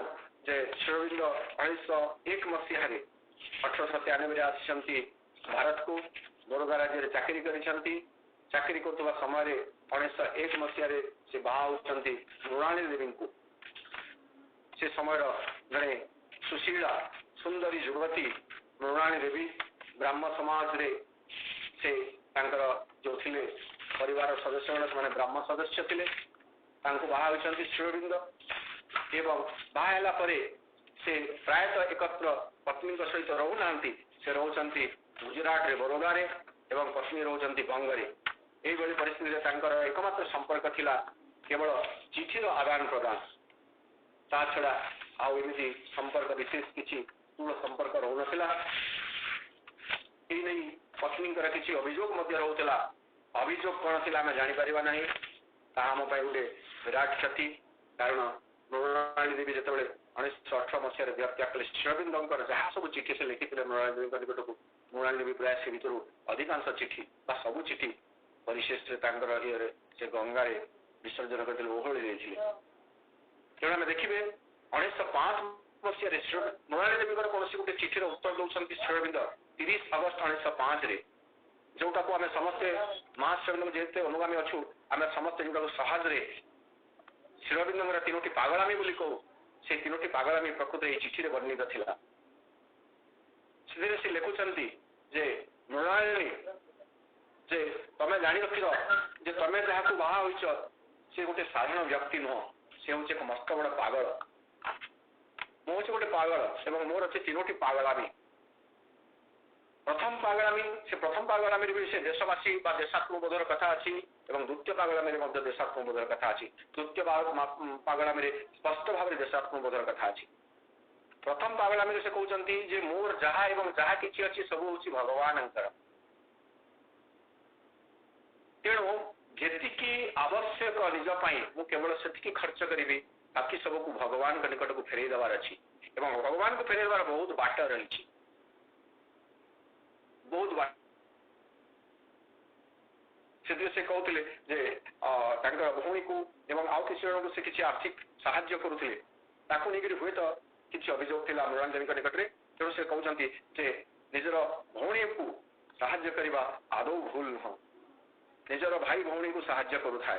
जे श्री अरविंद 1901 मसीह 1893 आसी भारत को बड़ोदा राज्य में चाकरी चाकरी कर समय 1901 मसीह से बाहा मृणाली देवी को से समय जड़े सुशीला सुंदरी युवती मृणाली देवी ब्राह्म समाज रे से जो थिले परिवार सदस्य मैंने ब्राह्म सदस्य थे बाहा श्री अरविंद एवं बाहला से प्रायतः एकत्र पत्नी सहित रोना से रोचंती गुजरात रे बड़ोदा रे एवं पत्नी रोचंती बंगरे यही परिस्थिति एकमात्र संपर्क थिला केवल चिठीर आदान प्रदान ता छड़ा आउ एमती संपर्क विशेष किसी स्थूल संपर्क रोला पत्नी किसी अभियोग रोला अभियोग कौन थी आम जापर ना आम गोटे विराट क्षति कारण मृणाली देवी जो 1918 मसीह त्याग कले श्रीअरविंदर जहाँ सब चिठी से लिखी मृणाली देवी निकट को मृणाली देवी प्राय से भर अधिकांश चिठी सबू चिठी परिशेष से गंगार विसर्जन करते ओहली देते तेणु आम देखिए 1905 मसीह मृणाली देवी कौन गोटे चिठिर उत्तर दौरान श्रीअरविंद 30 अगस्त 1905 जोटा को आम समस्ते महाश्रीअरविंद जेते अनुगामी अच्छु आम समस्ते जोटा सहज श्रीअरविंदर 3टी पागलामी बोली कहू से 3टी पागलामी प्रकृत ये चिठी वर्णित थिला से लिखुंट जे मृणालिनी जे तमें जानी रख जे तमें जहाँ बाहा होइछ से गोटे साधारण व्यक्ति नुह से हूँ एक मस्त बड़ पागल मुझे गोटे पागल एवं मोर अच्छे 3टी पागलामी प्रथम पागलामी भी से देशवासी देशात्मबोधर कथा अच्छी द्वितीय पागलामी देशात्मबोधर कथा अच्छी तृतीय पागलामी स्पष्ट भाव में देशात्मबोधर कथा अच्छी प्रथम पागलामी से कहते जे मोर जहा एवं जहा किसी अच्छी सब हूँ भगवान तेणु जी आवश्यक निजपाई मु केवल से खर्च करी बाकी सबको भगवान निकट को फेरई देवार अच्छी भगवान को फेरई देवार बहुत बाट रही बहुत बाट से कहते जे भौणी को आउ किसी जन को किसी आर्थिक साहाय्य करुले हुए तो किसी अभियोग थी मृणाली देवी निकट में तेणु से कहते जे निजर भौणी को साहाय्य करने आदौ भूल नुह निजर भाई भौणी को साहाय्य करुए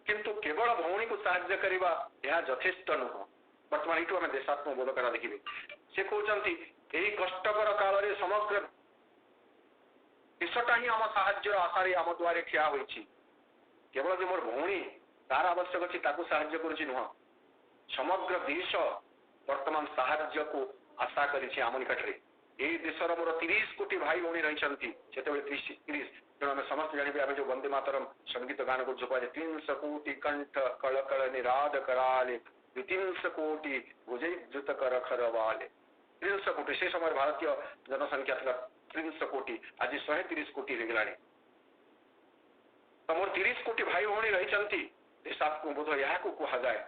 किंतु केवल भौणी को साहाय्य करने यह यथेष्ट नुह बर्तमान यू आम देशात्मबोध कथा देखिए से कहते यही कष्टकर काल में समग्र विश्वटा ही आम साहाय्य आशारे आम द्वारे ठिया होइछि केवल जो मोर भौणी तार आवश्यक अच्छी साहाय्य करुछि नुह समग्र देश वर्तमान साहाय्य को आशा करिछि आम निकट में यही देशर मोर 30 कोटी भाई भौणी रही से 30 तेणु आम समस्त जानी आम जो वंदे मातरम संगीत गान को 300 कोटी कंठ कल कल निराद कराले 300 कोटी भुजयुत कर खरवाले 300 कोटी से समय भारतीय जनसंख्या था 300 कोटी आज 130 कोटी हो गला तो मोर 30 कोटी भाई भौणी रही देशात्मबोध यहाँ कह जाए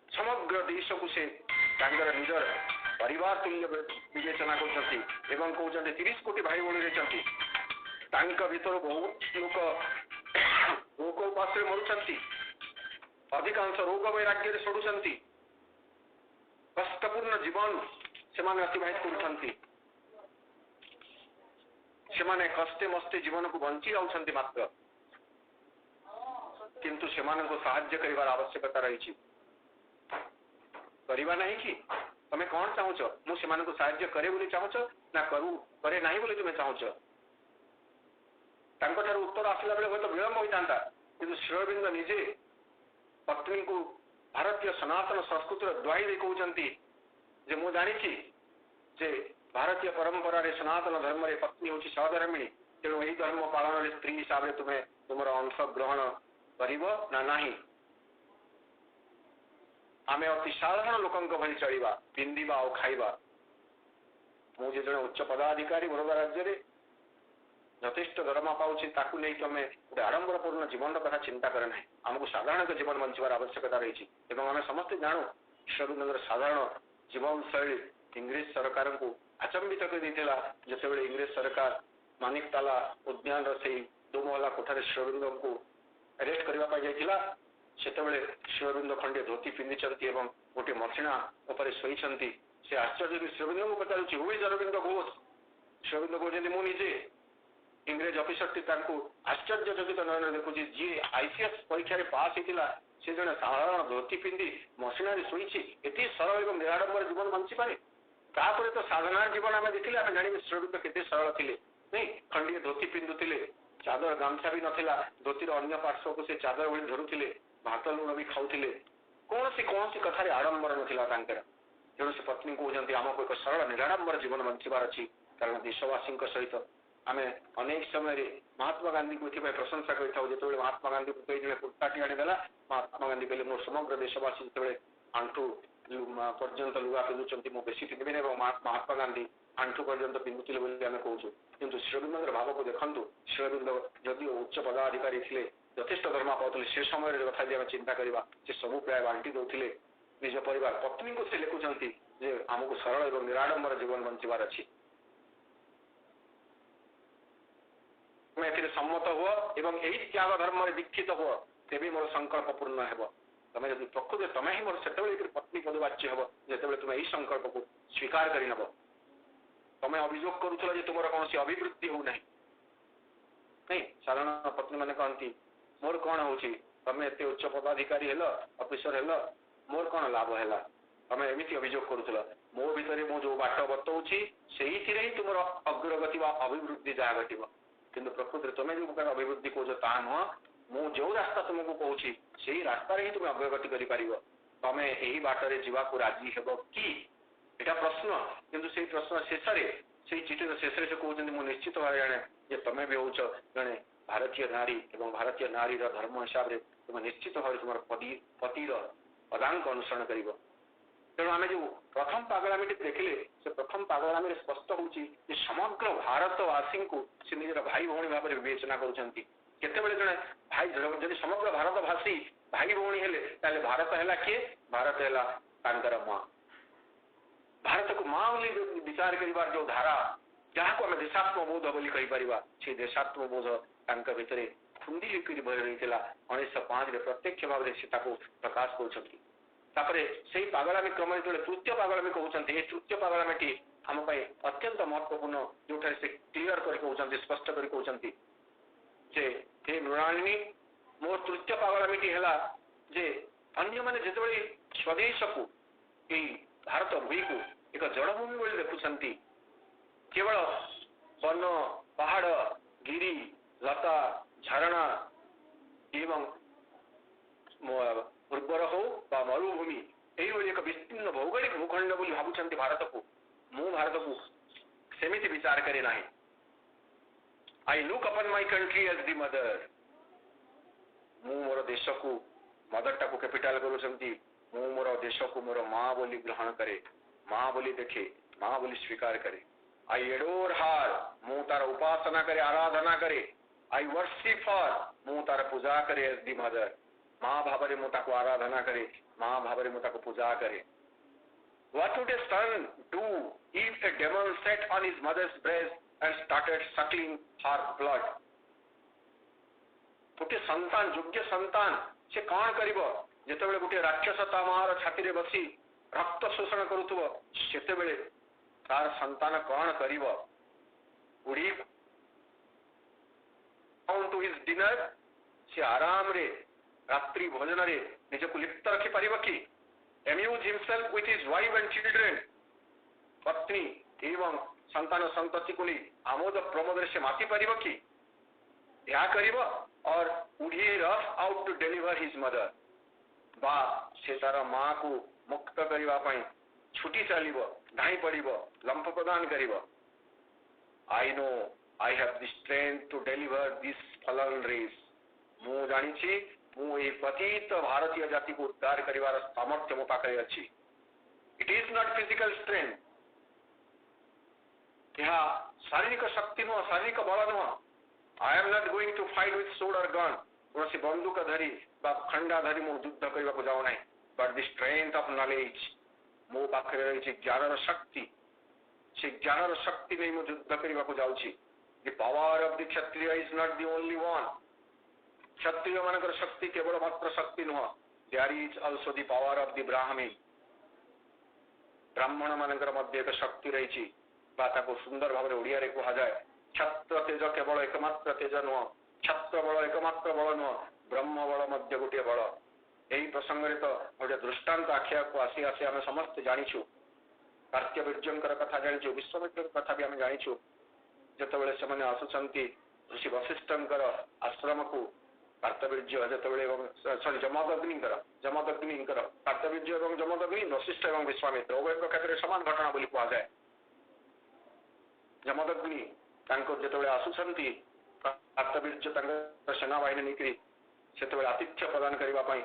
समग्र देश को से निजर परिवार तुल्य विवेचना कहते 30 कोटी भाई भौणी रही भर बहुत लोक रोग उपास मरुंट अधिकांश रोग वैराग्य सड़ुंट कष्टपूर्ण जीवन से अतिबाहित कर कष्टे मस्ते जीवन को बंची जाऊँच मात्र किंतु से साहाय्य कर आवश्यकता रही करवा ना कि तुम्हें कौन चाहूच मुझे साहाय्य करे बोली चाहूच ना करू करे ना बोली तुम्हें चाहूच उत्तर आसला बेले हूँ विलंब होता कि श्रीअरविंद निजे पत्नी को भारतीय सनातन संस्कृतिर दुआई दे कहते जे मु जानी जे भारतीय परंपरा रे सनातन धर्म रे पत्नी हूँ सहधर्मिणी तेणु यही धर्म पालन रे स्त्री हिसाब से तुम्हें तुम अंश ग्रहण कर आम अति साधारण लोकों भली चलवा पिंधा और खाइबा मुझे जड़े उच्च पदाधिकारी बरोदा राज्य में यथेष्ट दरमा पाऊँ नहीं तुम गोटे आडंबरपूर्ण जीवन कथा चिंता करे ना आमको साधारण जीवन बंचार आवश्यकता रही आम समस्ते जानू श्रीअरविंदर साधारण जीवन शैली इंग्रेज सरकार को आचंबित कर जिते इंग्रेज सरकार मानिकताला उद्यान से 2 महला कोठार श्रीअरविंद को अरेस्ट करने जाइला सेतबेले श्रीअरविंद खंडे धोती पिंधि गोटे मसिणा उपर शोई से आश्चर्य श्रीअरविंद को पचारूँ हु इज अरविंद घोष श्रीअरविंद कहते मुझे इंग्रेज अफिसर टी आश्चर्यचकित नयन देखुची जी आईसीएस परीक्षा पास होता से जड़े साधारण धोती पिंधि मसिणा शोई एति सरल और निराडंबर जीवन बंची पारे तापर तो साधारण जीवन आम देखिले आम जानी श्रीअरविंद केते सरल थे नहीं खंडीय धोती पिंधुले चादर गामछा भी नाला धोतीर अन्य पार्श्व को से चादर भली धरुले भात लुण भी खाऊले कौन सी कथार आडंबर नाला तेणु से पत्नी कहते आमको एक सरल निराडंबर जीवन बंचार अच्छी कारण देशवासी सहित आम अनेक समय महात्मा गांधी को ये प्रशंसा करें जो महात्मा गांधी को कही कुर्ताटी आनीदेला महात्मा गांधी कहले मोर समग्र देशवासी जो आंठू पर्यंत लुगा पिंधुंट मु बेसी पिंधि महात्मा गांधी आंठू पर्यंत पिंधुले आम कहूँ किंतु श्रीअरविंद भाव को देखु श्रीअरविंद जदि उच्च पदाधिकारी थे यथेष्ट दरमा पाते से समय कथा चिंता करवा से सब प्राय बांटी दौले निज परिवार पत्नी को से लिखुंट जे आमको सरल और निराडंबर जीवन बंचार अच्छी सम्मत हुआ एवं यही त्याग धर्म में दीक्षित हुआ तेबी मोर संकल्प पूर्ण हेब तमें जब प्रकृति तमें ही मोर से पत्नी पदवाच्य हम जो तुम यही संकल्प को स्वीकार कर नब तमें अभियोग करुल तुम कौन अभिवृद्धि हो नहीं साधारण पत्नी मैंने कहती मोर कौन हो तमें एत उच्च पदाधिकारी हेल ऑफिसर हेल मोर कौन लाभ है तमें एमती अभियोग करुल मो भितर मु जो बाट बतौची से ही तुम अग्रगति अभिवृद्धि जहाँ घट किंतु प्रकृति तुम जो प्रकार अभिवृद्धि कौच ता नुह मु जो रास्ता तुमको कहूँ से रास्ता ही तुम अग्रगति कर तमें यही बाटर जावाक राजी हेब कि यहाँ प्रश्न किंतु से प्रश्न शेष से चिठी शेष से कहते मुझे निश्चित भाव जाने जे तुम्हें भी हूँ जड़े भारतीय नारी एवं भारतीय नारी धर्म हिसाब से तुम निश्चित भाव तुम पतिर पदांक अनुसरण कर तेणु आम जो प्रथम पागलामी देखिले से प्रथम पागलामी स्पष्ट हूँ समग्र भारतवासी को से निजर भाई भौणी भाव में विवेचना करुँच केतबेले जड़े भाई जब समग्र भारतवासी भाई भौणी हेले भारत है किए भारत है माँ भारत को माँ बोली विचार कर जो धारा जहाँ को आम देशात्म बोध बोली कहीपर से देशात्म बोध भितर खुंदी होकर भय रही 1905 प्रत्यक्ष भाव से प्रकाश कर से पागलामी क्रम जो तृतीय पागलामी कहते हैं तृतीय पागलामी आम अत्यंत महत्वपूर्ण जो से क्लीयर कर कहते स्पष्ट कर कहते जे हे मृणालिनी मोर तृतीय पागलामी है जे अन्य मैंने जो स्वदेश को भारत भूमि को एक जड़भूमि बोली देखुंट केवल वन पहाड़ गिरी लता झरणा एवं उर्वर हो मरुभूमि यही एक विस्तीर्ण भौगोलिक भूखंड बोली भावुंट भारत को मु भारत को सेमिति विचार करे ना I look upon my country as the mother मु मोर देश को मदर टा को कैपिटल करुँच मु मोर देश को मोर माँ बोली ग्रहण करे माँ बोली देखे माँ बोली स्वीकार करे आई एडोर हार मु तार उपासना करे आराधना करे आई वर्शिप हर मु तार पूजा करे एज दी मदर माँ भाव में मुझे आराधना करे माँ भाव में मुझे पूजा करे What would a son do if a demon sat on his mother's breast and started suckling her blood? गोटे संतान योग्य संतान से कौन करिब जेतेबेले गोटे राक्षस ता मार छाती रे बसी रक्त शोषण करुथबो सेतेबेले तार संतान कौन करिब उड़ी ऑन टू हिज डिनर से आराम रे रात्रि भोजन रे निजको लिप्त रखि परिब कि amuse himself with his wife and children पत्नी एवं संतान संतति को आमोद प्रमोद से माति परिब कि या करिब और उड़िए रफ out to deliver his mother बा से तार माँ को मुक्त करबा पई छुटी चलिब धाई पड़िब लंप प्रदान करिब I know I have the strength to deliver this फलन रेस मु जानी मु ये पतित भारतीय जाति को उद्धार करिवार सामर्थ्य मो पाखरे अछि it is not physical strength यह शारीरिक शक्ति नुह शारीरिक बल नुह I am not going to fight with sword और गन कौन बंदूक धरी खंडा धरी मु युद्ध करने को जाऊ ना but the strength of knowledge मो पाखरे रही ज्ञान शक्ति से ज्ञान शक्ति नहीं मुझे युद्ध करने को जाऊँगी the power of the Kshatriya is not the only one Kshatriya मानकर शक्ति केवल मात्र शक्ति नुह there is also the power of the Brahmin Brahmin मानकर मध्य एक शक्ति रही सुंदर भाव में ओडिया रे कहा जाए क्षत्र तेज केवल एकमात्र तेज नुह क्षत्र बल एकमात्र बल नुह ब्रह्म बल मध्य गोटे बल यही प्रसंग तो गोटे दृष्टांत आखिया को आसी आसी आम समस्त जाचु कार्त्यवीर्यंकर कथा जाचु विश्वामित्र कथा भी आम जाचु जिते से आसुंच ऋषि वशिष्ठंकर आश्रम को कार्तवीर्य जो सॉरी जमदग्निंकर कार्तवीर्य और जमदग्नि वशिष्ठ और विश्वामित्र उभय क्षेत्र में समान घटना बोली कह जाए जमदग्नि जो आसुंच कार्तवीर्य सेनाबाहिनी निकली से आतिथ्य प्रदान करने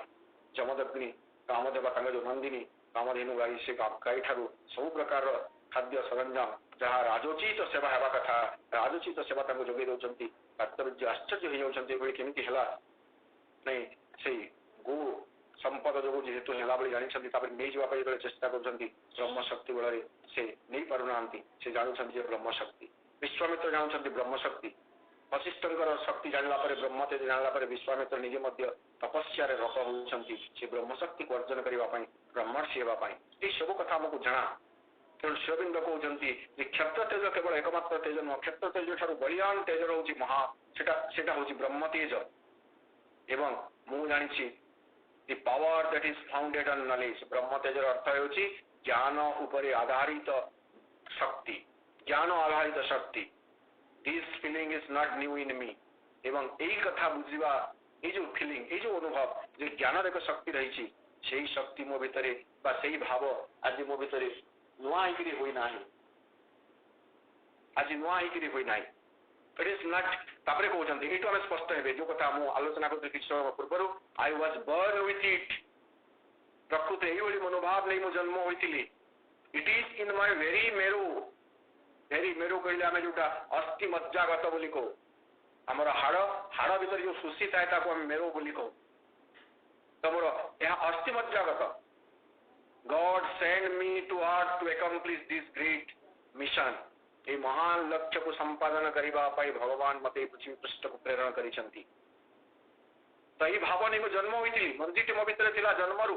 जमदग्नि कामदेव जो नंदिनी कामधेनु गाई से गाई ठारू सब प्रकार खाद्य सरंजाम जहाँ राजोचित सेवा हेबा कथा राजोचित सेवा जोगे दौरान कार्तव्य आश्चर्य हो जाती केमी है नहीं से गो संपद जो जेहेतु है जानी नहीं जावाई चेष्टा कर ब्रह्म शक्ति बल से नहीं पार ना से जानते ब्रह्म शक्ति विश्वामित्र जानते ब्रह्म शक्ति वशिष्ठंकर शक्ति जाना ब्रह्म तेज जाना विश्वामित्र निजे तपस्या रत होती ब्रह्म शक्ति को अर्जन करने ब्रह्मर्षि होगापाई ये सब कथा आमको जना तेणु शिवबिंद कहते क्षत्र तेज केवल एकमात्र तेज नुह क्षत्र तेज ठार बलियान तेज रोच महा सेटा हूँ ब्रह्म तेज एवं मु जानी the power that is founded on knowledge ब्रह्म तेजर अर्थ होची ज्ञान उपरे आधारित शक्ति ज्ञान आधारित शक्ति this feeling is not new in me एवं यही कथा बुझिबा ये जो फीलिंग ये जो अनुभव जो ज्ञान एक शक्ति रही से शक्ति मो भितर बा से भाव आज मो भितर नुआ होइकरी होई नाही आज नुआ होइकरी होई नाही इट इज नॉट तापरे कहते ये आम स्पष्ट हे जो कथा मु आलोचना करते किछ समय पूर्व आई वाज बर्न विथ इट प्रकृति यही मनोभाव नहीं मु जन्म होती it is in my very Meru कहले आम जोटा अस्थि मज्जागत बोली कहो आमर हाड़ हाड़ भीतर जो सुशी थाए ताको आम मेरू बोली कहो तमर यह अस्थि मज्जागत God send me to earth to accomplish this great mission ये महान लक्ष्य को संपादन करने भगवान मत पृथ्वी पृष्ठ को प्रेरण करिसेंती तो ये भाव नहीं जन्म होती मंजीटी मो भीतर थिला जन्मरू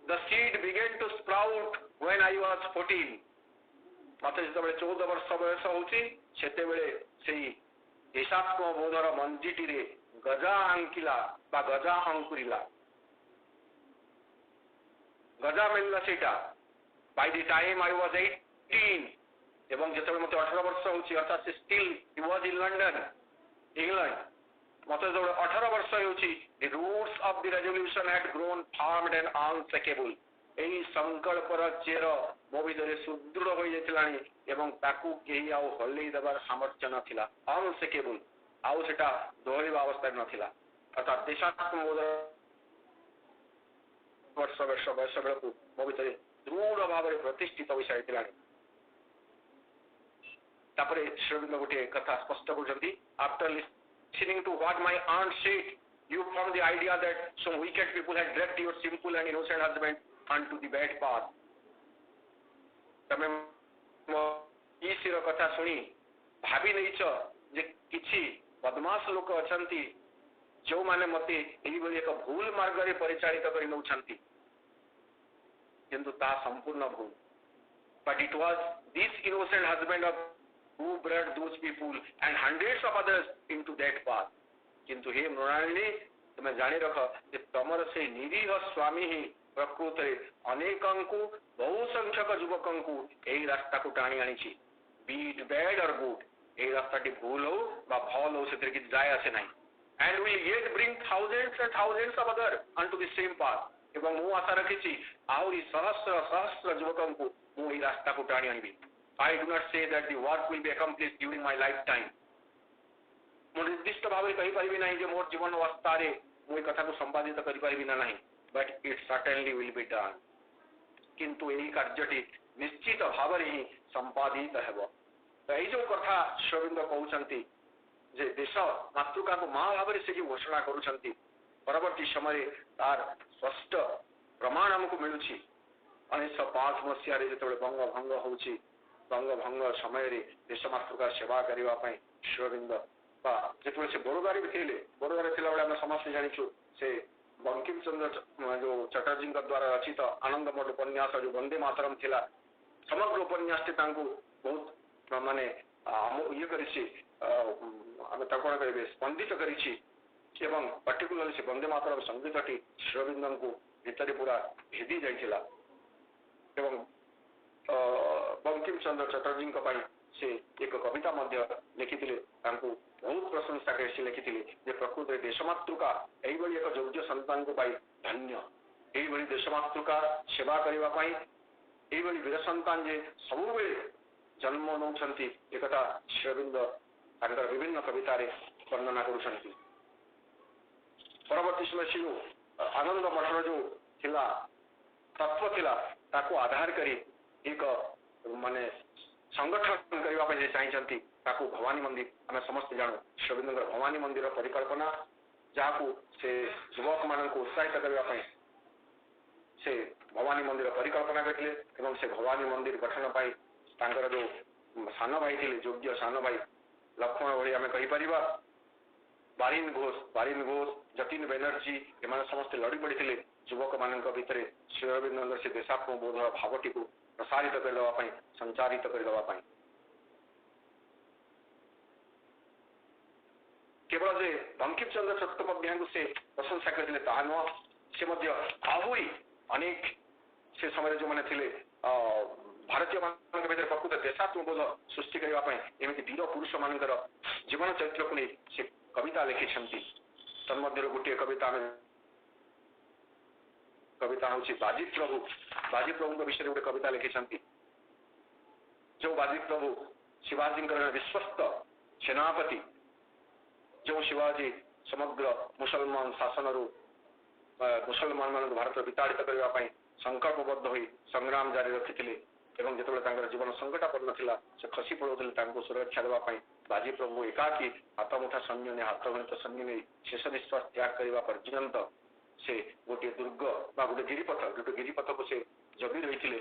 the seed began to sprout when I was 14 मत जो 14 वर्ष बयस होची सेते बेले सेही देशात्म बोधर मंजीटी रे गजा अंकिला बा गजा अंकुरिला गजा मिलला सेटा by the time I was 18 एवं जो मत 18 वर्ष होची अर्थात still he was in London England मत जो 18 वर्ष होची the roots of the resolution had grown formed and unshakeable एही संकल्पर चेर मो भीतर सुदृढ़ हो जाइतिलानी एवं ताकू केही आउ हल्लै देबार सामर्थ्य नथिला अनशेकेबल आउ सेटा दोहरिबा अवस्था नथिला अर्थात देशात्मक वर्ष वर्ष बयस बेलू मो भीतर दृढ़ भाव प्रतिष्ठित हो सारी तापरे श्रीविंद गोटे कथा स्पष्ट कर after listening to what my aunt said you from the idea that some wicked people had dragged your simple and innocent husband onto the bad path तमे ईश्वर कथा सुनी भाभी नहींच जे किछि बदमाश लोक अछंती जो माने मते एही भली एक भूल मार्ग रे परिचालित करि नउछंती किंतु ता संपूर्ण भूल but it was this innocent husband of who brought those people and hundreds of others into that path किंतु हे मृणालिनी तुम जानी रख जे तमर से निरीह स्वामी ही प्रकृत अनेकंकु बहु संख्यक युवकंकु एही रास्ता को टाणी आनी बी इट बैड और गुड एही रास्ताटी भूल हो बा भल हो से जाय आसे नहीं and will yet bring thousands and thousands of other onto the same path एवं मु आशा रखिछि आहुरी सहस्र सहस्र युवकंकु मु एही रास्ता को टाणी आनिबी I do not say that the work will be accomplished during my lifetime मु निर्दिष्ट भाव कहि परिबि नाही जे मोर जीवन अवस्था रे मु कथा को संपादित करि परिबि ना नाही but it certainly will be done किंतु एही कार्यटी निश्चित भाव रे ही संपादित हेबो तो एही जो कथा श्रविंद कहउछंती जे देश मातृका को मां भाव रे से घोषणा करूछंती परवर्ती समय तार स्पष्ट प्रमाण हमको मिलुछि 1905 मसीह रे जेतबे बंग भंग होउछि बंग भंग समय रे देश मातृका सेवा करिवा पई श्रविंद बा जेतबे से बड़ोदारी थिले बड़ोदारी थिला बेला हम समस्त जानिछु से बंकिम चंद्र जो चटर्जी द्वारा रचित आनंद मठ उपन्यास जो वंदे मातरम थिला समग्र उपन्यास बहुत माने ये करिछि आमे तकोण करिबे स्पंदित करिछि एवं पर्टिकुलरली से वंदे मातरम संगीतटी श्रविंदन को भितरे पूरा भेदी जाइथिला एवं बंकिम चंद्र चटर्जी से एक कविता मध्य लिखिथिले तांको बहुत प्रशंसा कर लिखिथिले जे प्रकृत देशमातृका एही बड़ी एक योग्य संतान को पाई धन्य एही बड़ी देशमातृका सेवा करबा पाई एही बड़ी वीर संतान जे सब बेले जन्म नौछंती एकता श्रविंद तांकर विभिन्न कविता रे वर्णना करूछंती परवर्ती समय शिव आनंद मठर जो थिला तत्व थिला ताको आधार करी एक माने संगठन करने चाहिए ताको भवानी मंदिर आम समस्त जानू श्रीरबिंदर भवानी मंदिर परिकल्पना जहाँ से युवक मान उत्साहित करने से भवानी मंदिर परिकल्पना करते से भवानी मंदिर गठन पर जो सान भाई थे योग्य सान भाई लक्ष्मण भाई आम कहीपर बारिन घोष जतिन बेनर्जी एम समस्ते लड़ी पड़ी युवक मान भितर श्रीरबिंदर से देशात्मक बोध भावटी को प्रसारित करने संचारित करने केवल जे बंकिम चंद्र चट्टोपाध्याय को से प्रशंसा करते ता नुह से आहरी अनेक से समय जो मैंने भारतीय मान भर प्रकृत देशात्मक बोध सृष्टि करने एमती वीर पुरुष मान जीवन चरित्र को नहीं से कविता लिखिं तन्मध्य गोटे कविता हूँ बाजी प्रभु विषय गोटे कविता लिखिं जो बाजी प्रभु शिवाजी विश्वस्त सेनापति जो शिवाजी समग्र मुसलमान शासन मुसलमान मान भारत विताड़ित करने संकल्पबद्ध हो संग्राम जारी रखी जो जीवन संकटापन्न था से खसी पड़ोले सुरक्षा देवाई बाजी प्रभु एकाकी हाथमुठा सैन्य ने हाथगणित सैन्य नहीं शेष निश्वास त्याग करने पर्यंत से गोटे दुर्ग गोटे गिरिपथ को से जगी रही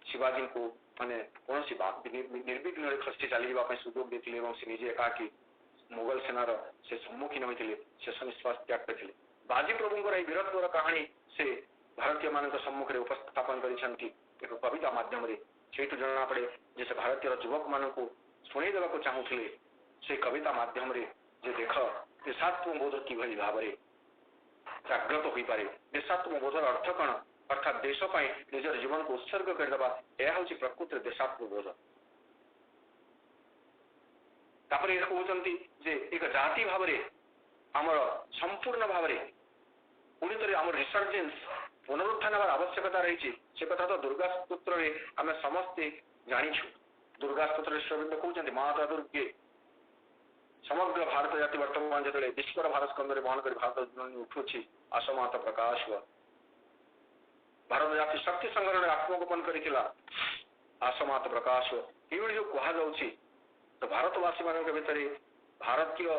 शिवाजी को माने कौन निर्विघ्न खसी चलने सुजोग देते से निजे एकाकी मुगल सेनार से सम्मुखीन होते शेष निश्वास त्याग करते बाजी प्रभुंर यह वीरत्वर कहानी से भारतीय मान सम्मुखें उपस्थापन कर एक कविता मध्यम से जना पड़े जे से भारतीय युवक मान को शुणी देवा चाहूले से कविता मध्यम जे देख देशात्मक बोध कि भाव में जागृत हो पारे देशात्मक बोधर अर्थ कौन अर्थात देशपाई निजर जीवन को उत्सर्ग करदे यह हूँ प्रकृति देशात्मक बोध तापर कहते जे एक जाति भाव में आमर संपूर्ण भाव में पुणी थे आम रिसर्जेन्स पुनरुत्थान आवश्यकता रही से कथा तो दुर्गा स्तोत्र आम समस्ते जाचु दुर्गा स्तोत्र श्रीरबिंद कहते माता दुर्गे समग्र भारत जाति वर्तमान जो विश्वर भारत स्कंद बहन कर भारत उठुची आसमात प्रकाश भारत जाति शक्ति संग्रहण आत्मगोपन कर आसमात प्रकाश ये जो कहुच्छी तो भारतवासी मान भर भारतीय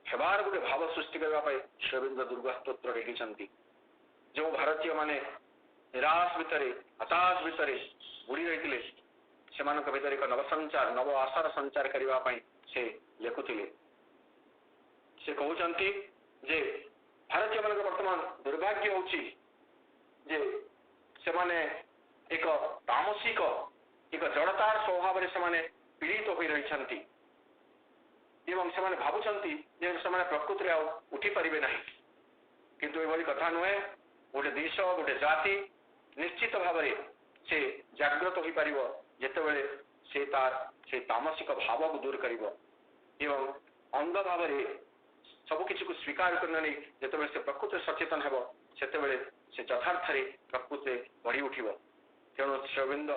हेबार गोटे भाव सृष्टि करने श्रीरबिंद दुर्गा स्तोत्र लिखिं जो भारतीय माने निराश भितर हताश भितर बुड़ी रही से भर एक नवसंचार नव आशार संचार करने से लिखुले से कहते जे भारतीय मान वर्तमान दुर्भाग्य होची जे से माने एक तामसिक एक जड़तार स्वभाव से पीड़ित हो रही भावुंट से प्रकृति उठी पारे ना किंतु ये कथा नुहे गोटे देश गोटे जाति निश्चित भाव से जागृत हो पार जितेबले से तार से तामसिक भाव को दूर कर अंध भाव सबकि को स्वीकार करने नहीं जिते से प्रकृति सचेतन हो से यथार्थ प्रकृति बढ़ी उठ तेणु श्रीरबिंद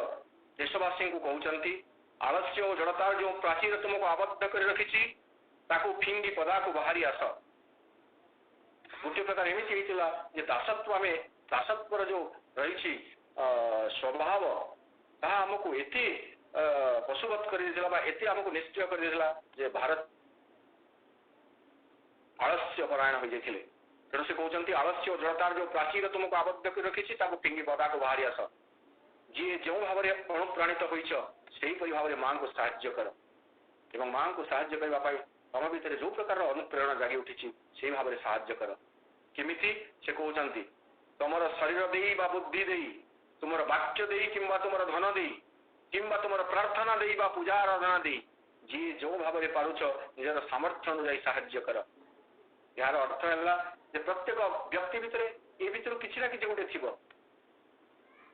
देशवासी को कहते आलस्य और जड़तार जो प्राचीर तुमको आबद्ध कर रखी फिंगी पदा को बाहरी आस गोटे प्रकार एमती होता दासत्व आम दासत्वर जो रही स्वभाव ताहा आमको एते पशुवत कर आमको निश्चय कर भारत आलस्य परायण हो जाते तेणु से कहते आलस्य और जड़तार जो प्राचीर तुमको आबद्ध कर रखी फिंगी पदा को बाहरी आस जी जो भाव में अनुप्राणित होपरी भाव में माँ को साहाय्य कर माँ को साहाय्य करने तम भितर जो प्रकार अनुप्रेरणा जागी उठी से भाव में साहाय्य कर केमिति से कहते तुमर शरीर दे बुद्धि दे तुम वाक्य दे कि तुम धन दे कि तुम प्रार्थना दे पूजा आराधना दे जी जो भाव में पारुच निजर सामर्थ्य अनुजाई साहाय्य कर यार अर्थ है प्रत्येक व्यक्ति भितर ये भितर किसी ना कि गोटे थी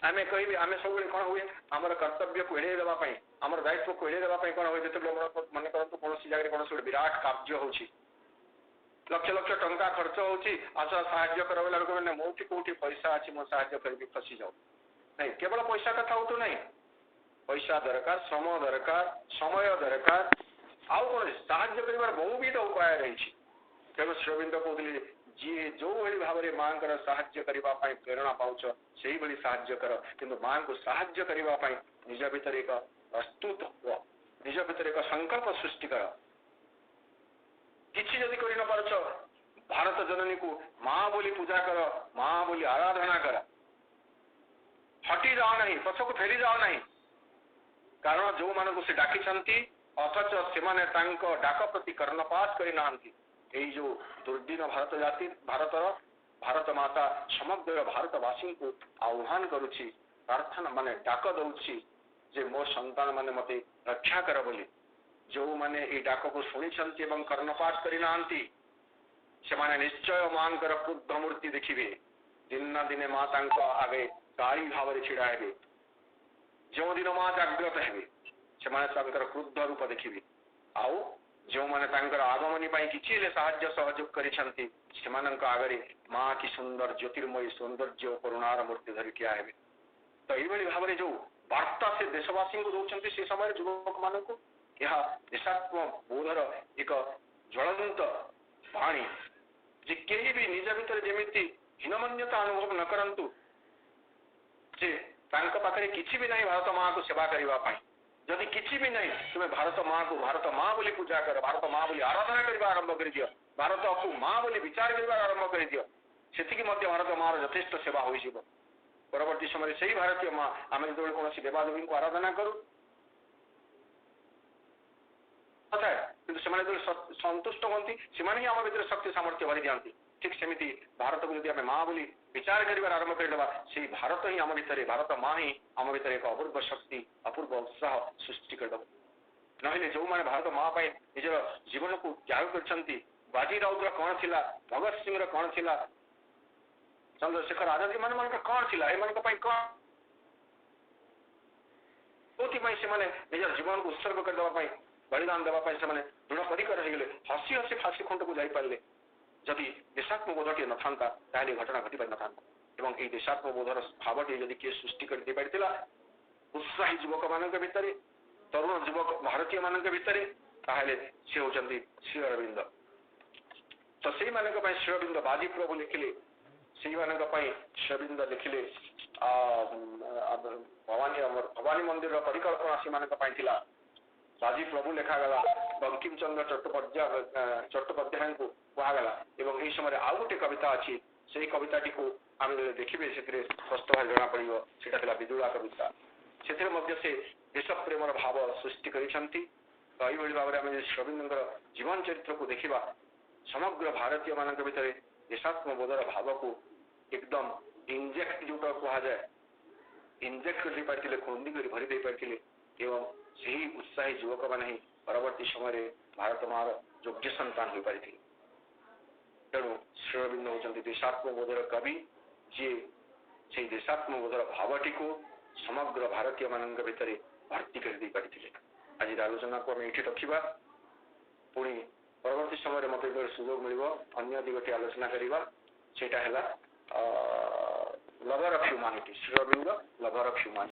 आम कह आम सब कौन हुए आमर कर्तव्य को एड़े देवाई आमर दायित्व को एड़े देवाई कौन हुए जो मन करते कौन जगह कौन गोटे विराट कार्य हो लक्ष लक्ष टंका खर्च होची आस साहाय्य कर मैंने मोटी कौटी पैसा अच्छी मो साहाय्य करी फसी जाऊ नहीं केवल पैसा कथा हो तो नहीं पैसा दरकार श्रम दरकार समय दरकार आउ कौन साहाय्य कर बहुविध उपाय रही तेणु श्रीरबिंद कहते जी जो भली भाव में माँ साहाय्य करने प्रेरणा पाउछ से भली साहाय्य कर किंतु माँ को साहाय्य करने निज भीतर एक प्रस्तुत निज भीतर एक संकल्प सृष्टि कर किसी जदि कर न पारछ भारत जननी को माँ बोली पूजा कर माँ बोली आराधना कर हटी जाओ नहीं पछ को फेरी जाओ नहीं कारण जो मान से डाकी अथच से डाक प्रति कर्णपात करना जो दुर्दिन भारत जाति भारत माता समग्र भारतवासी को आह्वान करुच्ची प्रार्थना माने डाक दौची जे मो संतान माने मते रक्षा कर बोली जो माने ये डाक को शुणी कर्णपात करना से निश्चय माँ क्रुद्ध मूर्ति देखिए दिन ना दिने माँ आगे काली भाव में छिड़ा हे जो दिन माँ जागृत हे से क्रुद्ध रूप देखिए आउ जो माने आगमनी किसी साहाय्य सहयोग कर आगे माँ की सुंदर ज्योतिर्मयी सौंदर्य करुणार मूर्ति धरिकी आए तो ये भाव में जो वार्ता से देशवासी को दौरान से समय युवक मान यह देशात्म बोधर एक ज्वलंत वाणी जे कहीं भी निज भीतर जमी हीनमन्यता अनुभव न करंतु जे पाखे किसी भी नहीं भारत माँ को सेवा करने जदि किसी भी नहीं तुम्हें भारत माँ बोली पूजा कर भारत माँ बोली आराधना करने आरंभ कर दियो भारत को माँ बोली विचार करने आरंभ कर दियो से भारत माँ यथेष्ट सेवा हो परवर्ती समय से ही भारतीय माँ आम जो कौन देवादेवी को आराधना करूँ संतुष्ट हमें से आम भर शक्ति सामर्थ्य भरी दिखाती ठीक सेमती भारत को जब माँ बोली विचार कर आरंभ करदेवा से भारत ही आम भर भारत माँ ही आम भर एक अपूर्व शक्ति अपूर्व उत्साह सृष्टि करदेव ना जो मैंने भारत माँ निजर जीवन को त्याग कर बाजी राउतर कौन थी भगत सिंह कौन थी चंद्रशेखर आजाद मान कौन थी कौन से निजर जीवन को उत्सर्ग करदेवाई बलिदान देवाई से दृढ़ परिकर होगले हसी हसी फाँसी खुंट को जापे जदि देशात्म बोधटी न था घटना घटी पारि न था देशात्म बोधर भावटी जदि किए सृष्टि कर दे पारिथिला उत्साही युवक मान भितर तरुण युवक भारतीय मान भितर ताहले से होचंती श्री अरविंद तो से मानक श्री अरविंद बाजी प्रभु लिखिले से मानक श्री अरविंद लिखिले भवानी मंदिर परिकल्पना से मानक बाजी प्रभु लिखागला बंकिम चंद्र चट्टोपाध्याय को कहगला एवं यही समय आउ गोटे कविता अच्छी से कविताटी को आम देखिए से स्पष्ट भाव जना पड़ो से विदुला कविता से देश प्रेम भाव सृष्टि करती तो यही भाव में आम श्री जीवन चरित्र को देखा समग्र भारतीय मान भर देशात्म बोधर भाव को एकदम इंजेक्ट जो कहुए इंजेक्ट कर पारे खुंदी कर भरी दे पारे एवं से ही उत्साही युवक मैंने परवर्ती समय भारत मार योग्य संतान हो पारि तेणु श्री अरविंद होती देशात्म बोधर कवि जी से देशात्म बोधर भावटी को समग्र भारतीय मान भितर भर्ती कर पारि आज आलोचना को आम ये रखा पुणी परवर्ती समय मत सुजोग मिल अन्य दिगटी आलोचना करवा सेटा है lover of humanity Shri Aurobindo lover of humanity.